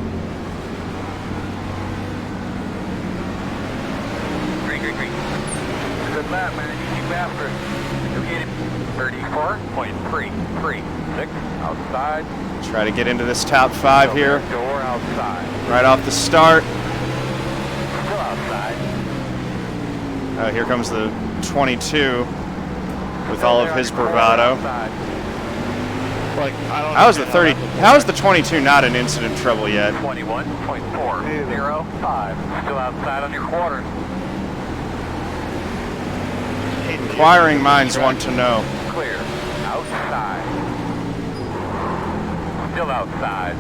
Green. Good lap, man. You keep after it. You'll get him. 34.336 outside. Try to get into this top 5 here. Door outside. Right off the start. Still outside. Here comes the 22 with all of his bravado. Like, How is the 30? How is the 22 not in incident trouble yet? 21.405. Still outside on your quarter. Inquiring minds want to know. Clear. Outside. Still outside.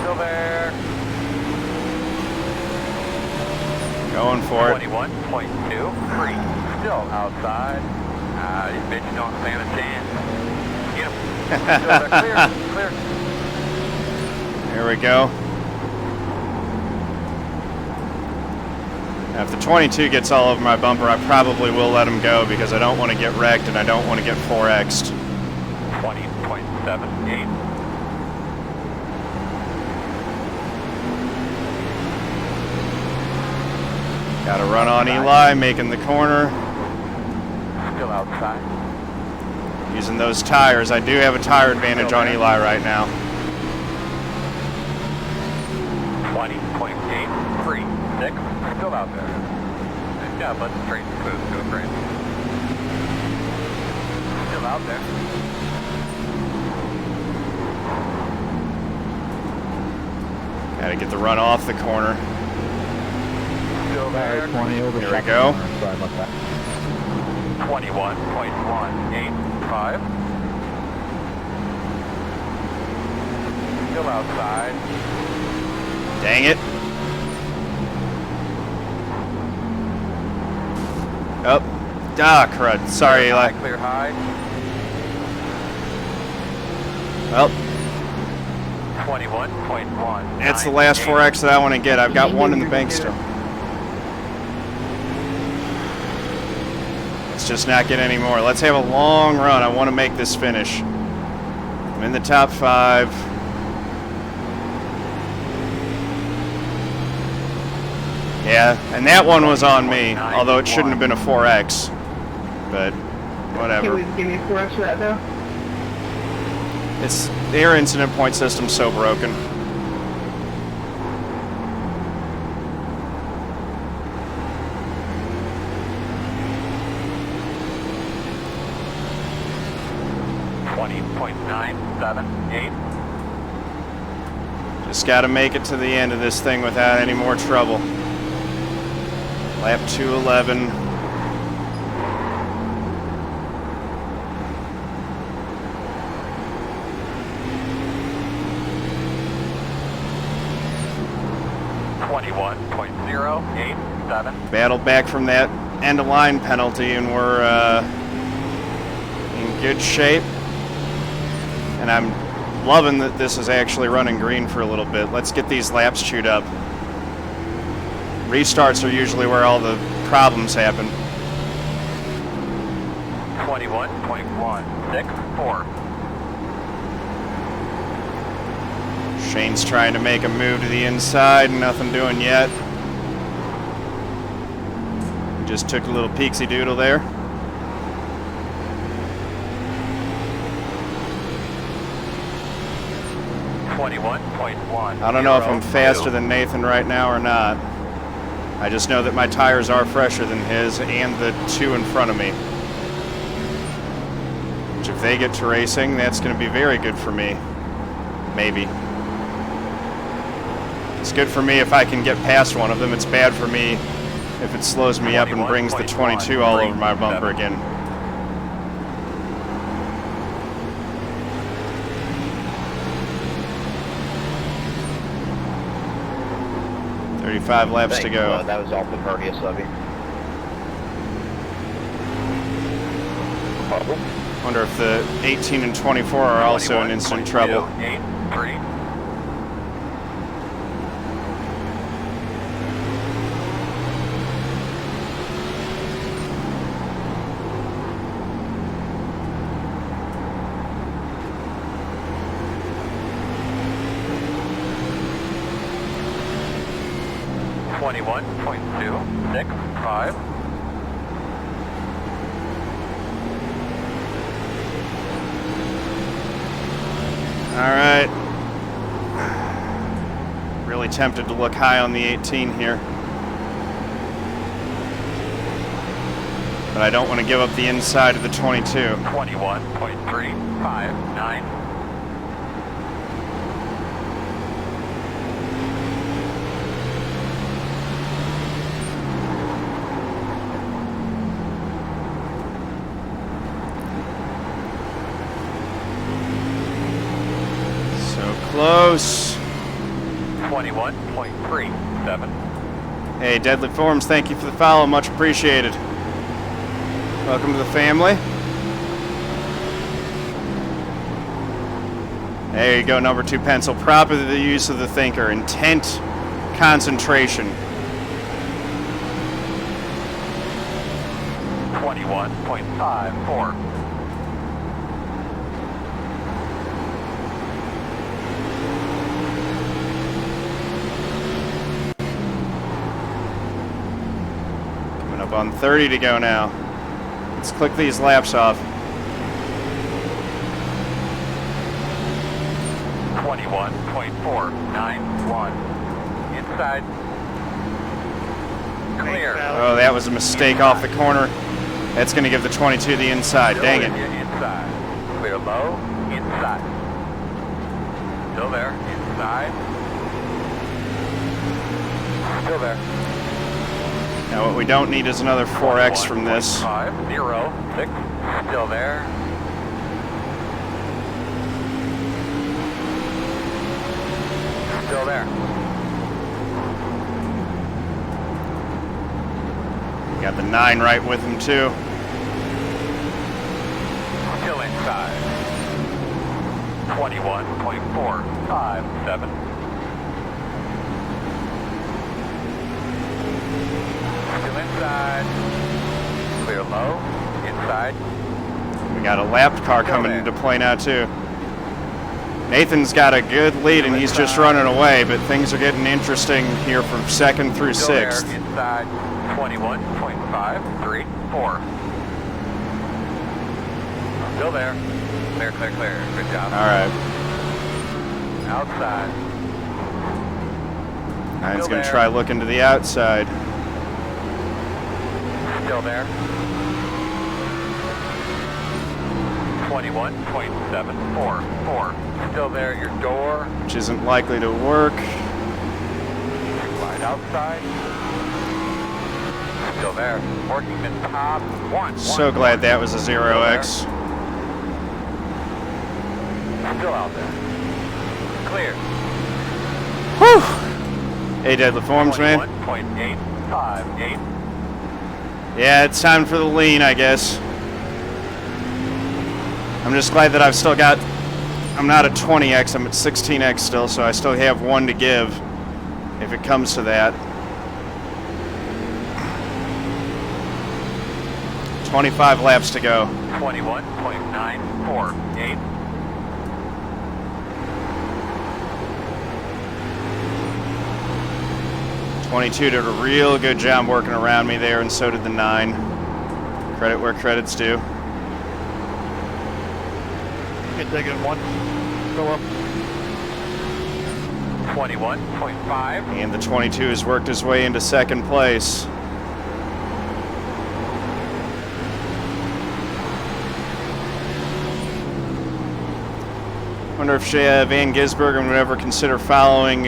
Still there. Going for it. 21.23. Still outside. These bitches don't stand a chance. Get them. Still there. Clear. Here we go. Now, if the 22 gets all over my bumper, I probably will let him go because I don't want to get wrecked and I don't want to get 4X'd. 20.78. Got to run on Eli, making the corner. Still outside. Using those tires. I do have a tire advantage on Eli right now. 20.836. Still out there. Good job, bud. Straight smooth. Doing great. Still out there. Got to get the run off the corner. Still there. 20 over. Here we go. Sorry about that. 21.185. Still outside. Dang it. Oh. Ah, crud. Sorry, Eli. Clear high. Well, 21.1. it's the last 4X that I want to get. I've got 1 in the bank still. Let's just not get any more. Let's have a long run. I want to make this finish. I'm in the top 5. Yeah, and that one was on me, although it shouldn't have been a 4X. But whatever. Can we give me a 4X for that though? It's their incident point system's so broken. 5.978. Just got to make it to the end of this thing without any more trouble. Lap 211. Battled back from that end of line penalty, and we're in good shape. And I'm loving that this is actually running green for a little bit. Let's get these laps chewed up. Restarts are usually where all the problems happen. 21.164. Shane's trying to make a move to the inside, nothing doing yet. Just took a little peeksy doodle there. I don't know if I'm faster than Nathan right now or not. I just know that my tires are fresher than his and the two in front of me. Which if they get to racing, that's going to be very good for me. Maybe. It's good for me if I can get past one of them. It's bad for me if it slows me up and brings the 22 all over my bumper again. Five laps to go. That was awful courteous of you. Wonder if the 18 and 24 are also in instant trouble. 8-3. Alright. Really tempted to look high on the 18 here. But I don't want to give up the inside of the 22. 21.359. Close. 21.37. Hey, Deadly Forms, thank you for the follow. Much appreciated. Welcome to the family. There you go, number 2 pencil. Proper the use of the thinker. Intent, concentration. 21.54. On 30 to go now. Let's click these laps off. 21.491. Inside. Clear. Oh, that was a mistake off the corner. That's going to give the 22 the inside. Dang it. Inside. Clear low. Inside. Still there. Inside. Still there. Now what we don't need is another 4X from this. 506. Still there. Still there. Got the 9 right with him too. Still inside. 21.457. Still inside. Clear low. Inside. We got a lapped car coming into play now too. Nathan's got a good lead and he's just running away, but things are getting interesting here from 2nd through 6th. Inside 21.534. Still there. Clear, clear, clear. Good job. All right. Outside. Nine's going to try looking to the outside. Still there. 21.744. Still there at your door. Which isn't likely to work. Right outside. Still there. Working the top. So glad that was a 0X. Still out there. Clear. Whew! Hey, Deadly Forms, man. 21.858. Yeah, it's time for the lean, I guess. I'm just glad that I've still got... I'm not at 20X, I'm at 16X still, so I still have one to give if it comes to that. 25 laps to go. 21.948. .22 did a real good job working around me there, and so did the 9. Credit where credit's due. Get taken one. Go up. 21.5. And the 22 has worked his way into second place. Wonder if Van Gisbergen would ever consider following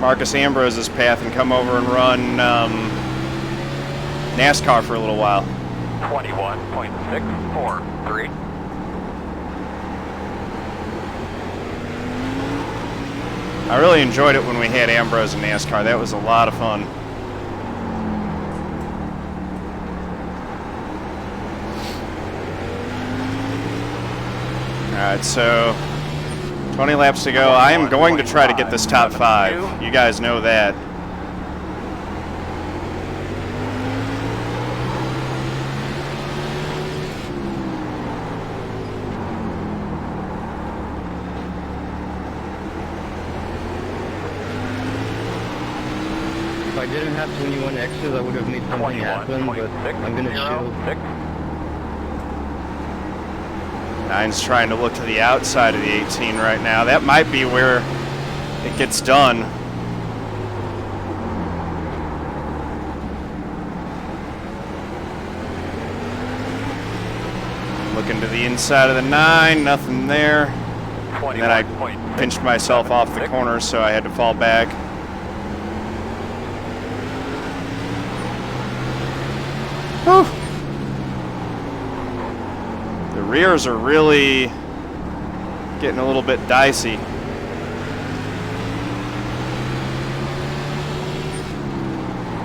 Marcus Ambrose's path and come over and run NASCAR for a little while. 21.643. I really enjoyed it when we had Ambrose in NASCAR. That was a lot of fun. All right, so 20 laps to go. I am going to try to get this top 5. You guys know that. If I didn't have 21 X's, I would have made something happen, but I'm going to chill. 9's trying to look to the outside of the 18 right now. That might be where it gets done. Looking to the inside of the 9, nothing there. And then I pinched myself off the corner, so I had to fall back. Whew. The rears are really getting a little bit dicey.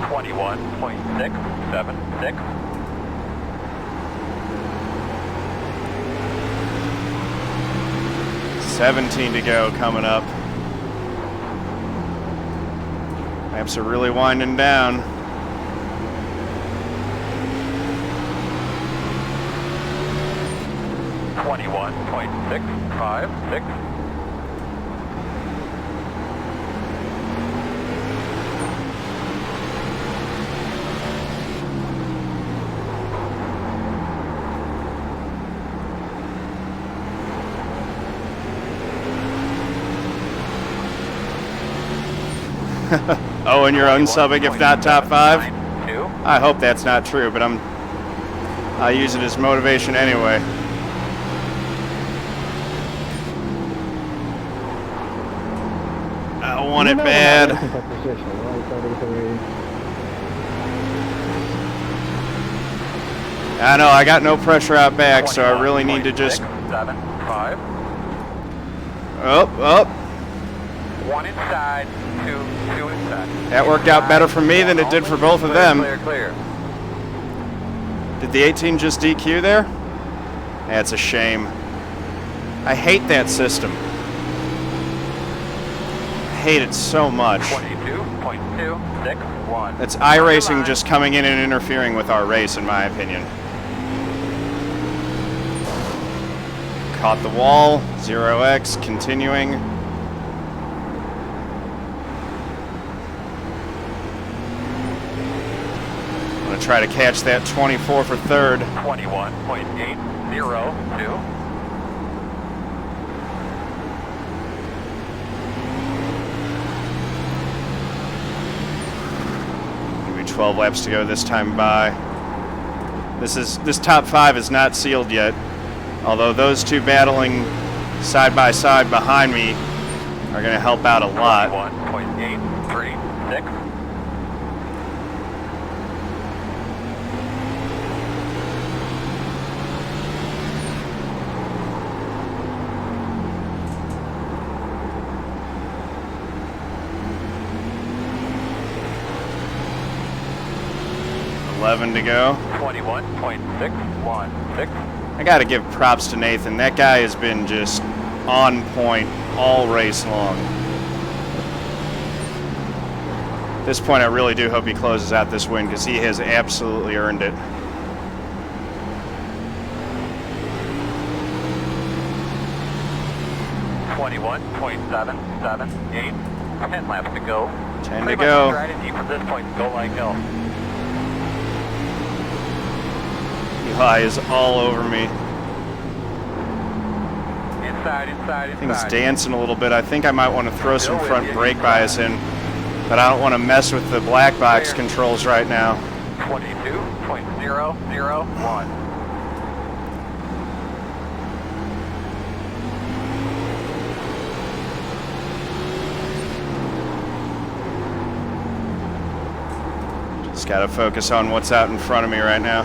.676. 17 to go coming up. Laps are really winding down. .656. Oh, and you're unsubbing if not top 5? I hope that's not true, but I use it as motivation anyway. I want it bad. I know, I got no pressure out back, so I really need to just... 7.5. Up. 1 inside, 2 inside. That worked out better for me than it did for both of them. Clear. Did the 18 just DQ there? That's a shame. I hate that system. I hate it so much. 22.261. That's iRacing just coming in and interfering with our race, in my opinion. Caught the wall, 0X, continuing. I'm going to try to catch that 24 for third. 21.802. Maybe 12 laps to go this time by. This top 5 is not sealed yet. Although those two battling side by side behind me are going to help out a lot. 1.836. To go. 21.616. I got to give props to Nathan. That guy has been just on point all race long. At this point, I really do hope he closes out this win because he has absolutely earned it. .778. 10 laps to go. 10 to go. Strategy from this point is go like hell. Eli is all over me. Inside. Things dancing a little bit. I think I might want to throw some front brake bias in, but I don't want to mess with the black box controls right now. 22.001. Just got to focus on what's out in front of me right now.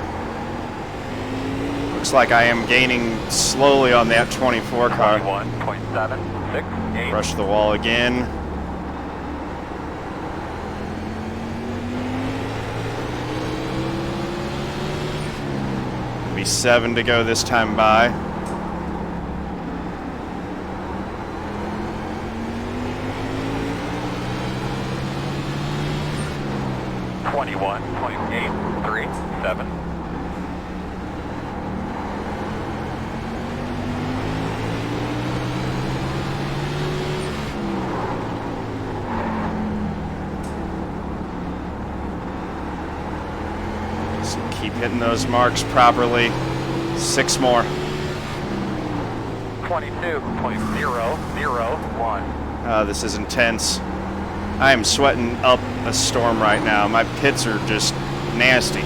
Looks like I am gaining slowly on that 24 car. 21.768. Rush the wall again. Be 7 to go this time by. .837. Keep hitting those marks properly. 6 more. 22.001. This is intense. I am sweating up a storm right now. My pits are just nasty.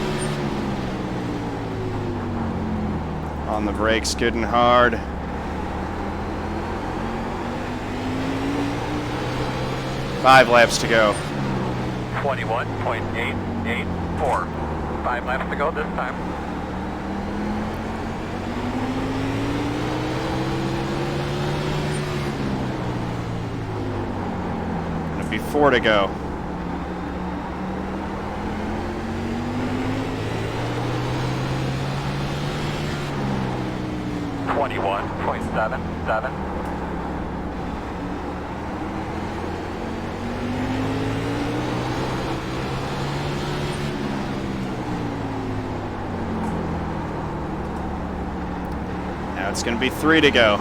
On the brakes, good and hard. Five laps to go. 21.884. 5 laps to go this time. It'll be 4 to go. .777. Now it's going to be 3 to go.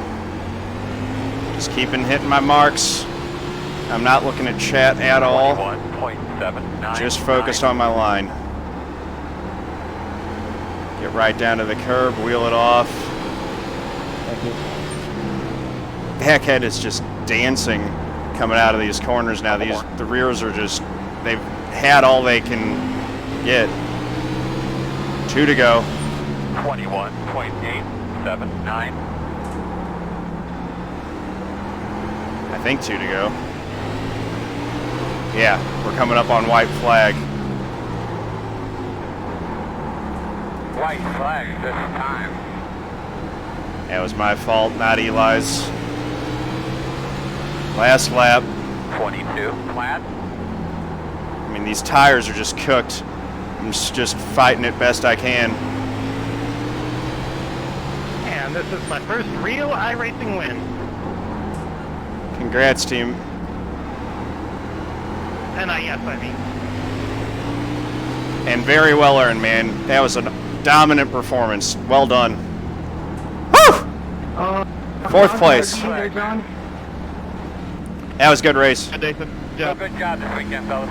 Just keeping hitting my marks. I'm not looking at chat at all. 21.799. Just focused on my line. Get right down to the curb, wheel it off. Backhead is just dancing coming out of these corners now. The rears are just, they've had all they can get. 2 to go. 21.879. I think 2 to go. Yeah, we're coming up on white flag. White flag this time. That was my fault, not Eli's. Last lap. 22 flat. I mean, these tires are just cooked. I'm just fighting it best I can. And this is my first real iRacing win. Congrats, team. And yes, I mean. And very well earned, man. That was a dominant performance. Well done. Woo! 4th place. That was a good race. Nathan. Yeah. Good job this weekend, fellas.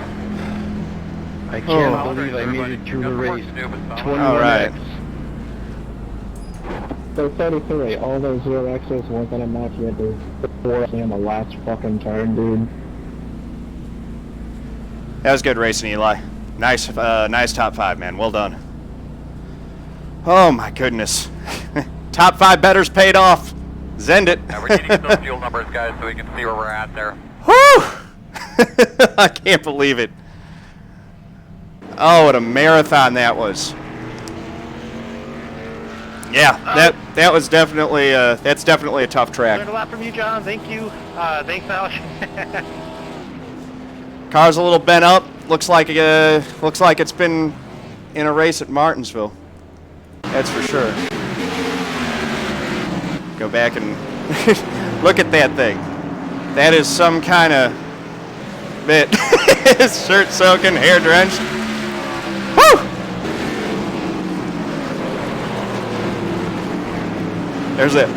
I can't believe I made it through the race. 21 All right. So 33, all those 0Xs weren't gonna match you at the 4 on the last fucking turn, dude. That was good racing, Eli. Nice, nice top 5, man. Well done. Oh my goodness. Top 5 bettors paid off. Zend it. We need to get those fuel numbers, guys, so we can see where we're at there. Whew! I can't believe it. Oh, what a marathon that was. Yeah, that was definitely that's definitely a tough track. Learned a lot from you, John. Thank you. Thanks, Alex. Car's a little bent up. Looks like it's been in a race at Martinsville. That's for sure. Go back and look at that thing. That is some kind of bit. His shirt soaking, hair drenched. Woo! There's a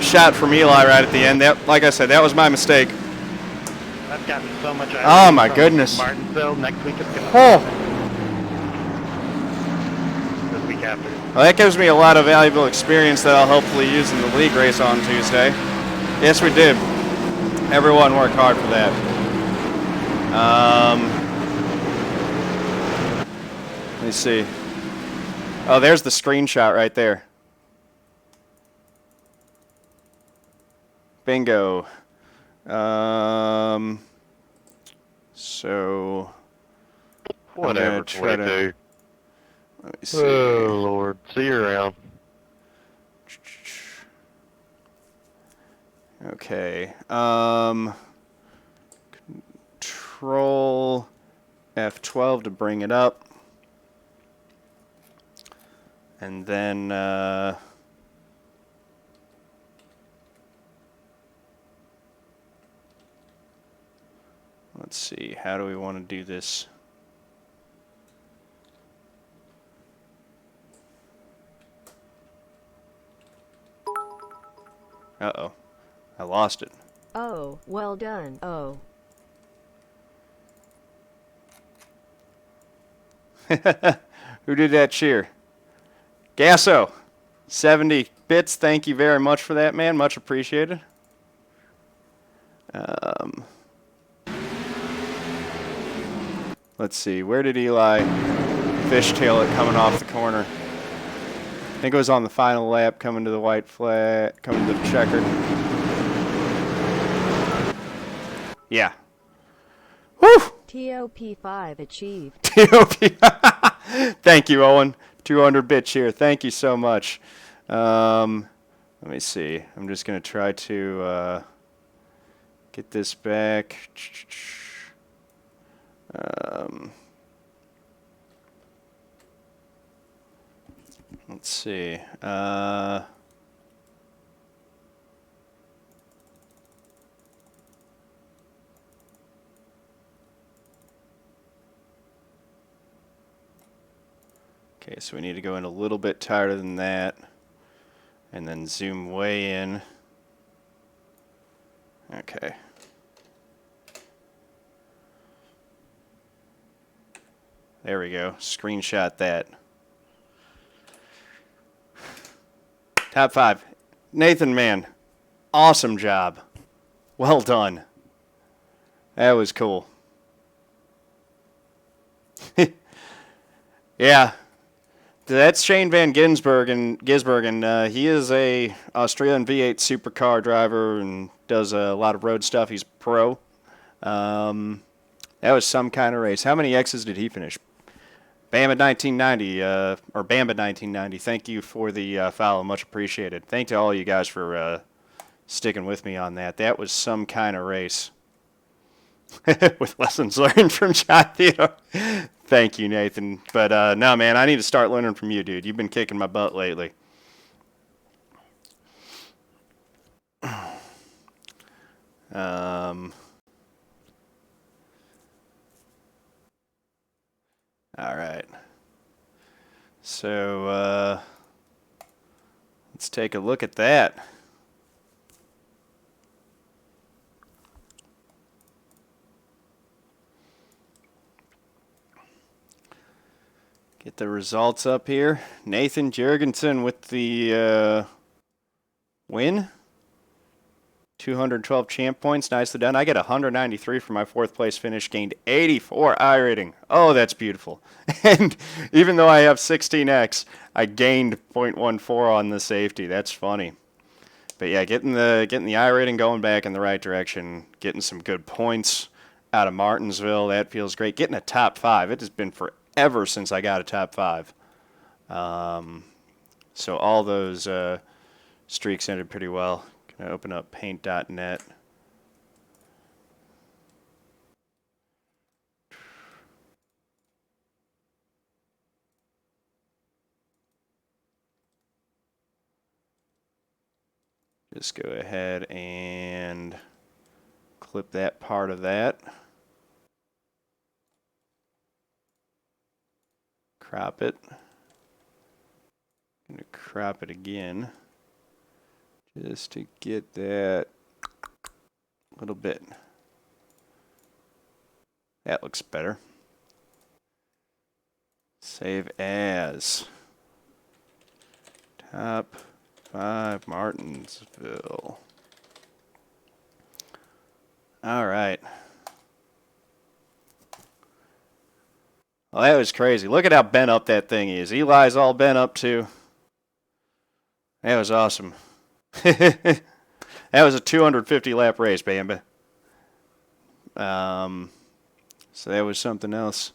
shot from Eli right at the end. That, like I said, that was my mistake. That's gotten so much. Oh my goodness. Martinsville next week is gonna. Oh. This week after. Well, that gives me a lot of valuable experience that I'll hopefully use in the league race on Tuesday. Yes, we did. Everyone worked hard for that. Let me see. Oh, there's the screenshot right there. Bingo. So whatever, 22. Let me see. Oh, Lord. See you around. Okay. Control F12 to bring it up. And then let's see, how do we want to do this? Uh-oh. I lost it. Oh, well done. Oh. Who did that cheer? Gasso. 70 bits. Thank you very much for that, man. Much appreciated. Let's see. Where did Eli fishtail it coming off the corner? I think it was on the final lap coming to the white flag, coming to the checkered. Yeah. Woo! TOP5 achieved. TOP. Thank you, Owen. 200-bit cheer. Thank you so much. Let me see. I'm just going to try to get this back. Let's see. Okay, so we need to go in a little bit tighter than that, and then zoom way in. Okay. There we go. Screenshot that. Top 5. Nathan, man, awesome job. Well done. That was cool. Yeah. That's Shane van Gisbergen. He is a Australian V8 supercar driver and does a lot of road stuff. He's pro. That was some kind of race. How many X's did he finish? Bamba 1990, or Bamba 1990. Thank you for the follow. Much appreciated. Thank to all you guys for sticking with me on that. That was some kind of race. With lessons learned from John Theodore. Thank you, Nathan. But no, man, I need to start learning from you, dude. You've been kicking my butt lately. All right. So let's take a look at that. Get the results up here. Nathan Jurgenson with the win. 212 champ points, nicely done. I get 193 for my 4th place finish, gained 84 iRating. Oh, that's beautiful. And even though I have 16X, I gained 0.14 on the safety. That's funny. But yeah, getting the iRating going back in the right direction, getting some good points out of Martinsville, that feels great. Getting a top 5. It has been forever since I got a top 5. So all those streaks ended pretty well. Gonna open up paint.net. Just go ahead and clip that part of that. Crop it. Gonna crop it again. Just to get that little bit. That looks better. Save as. Top 5 Martinsville. All right. Well, that was crazy. Look at how bent up that thing is. Eli's all bent up too. That was awesome. That was a 250 lap race, Bamba. So that was something else.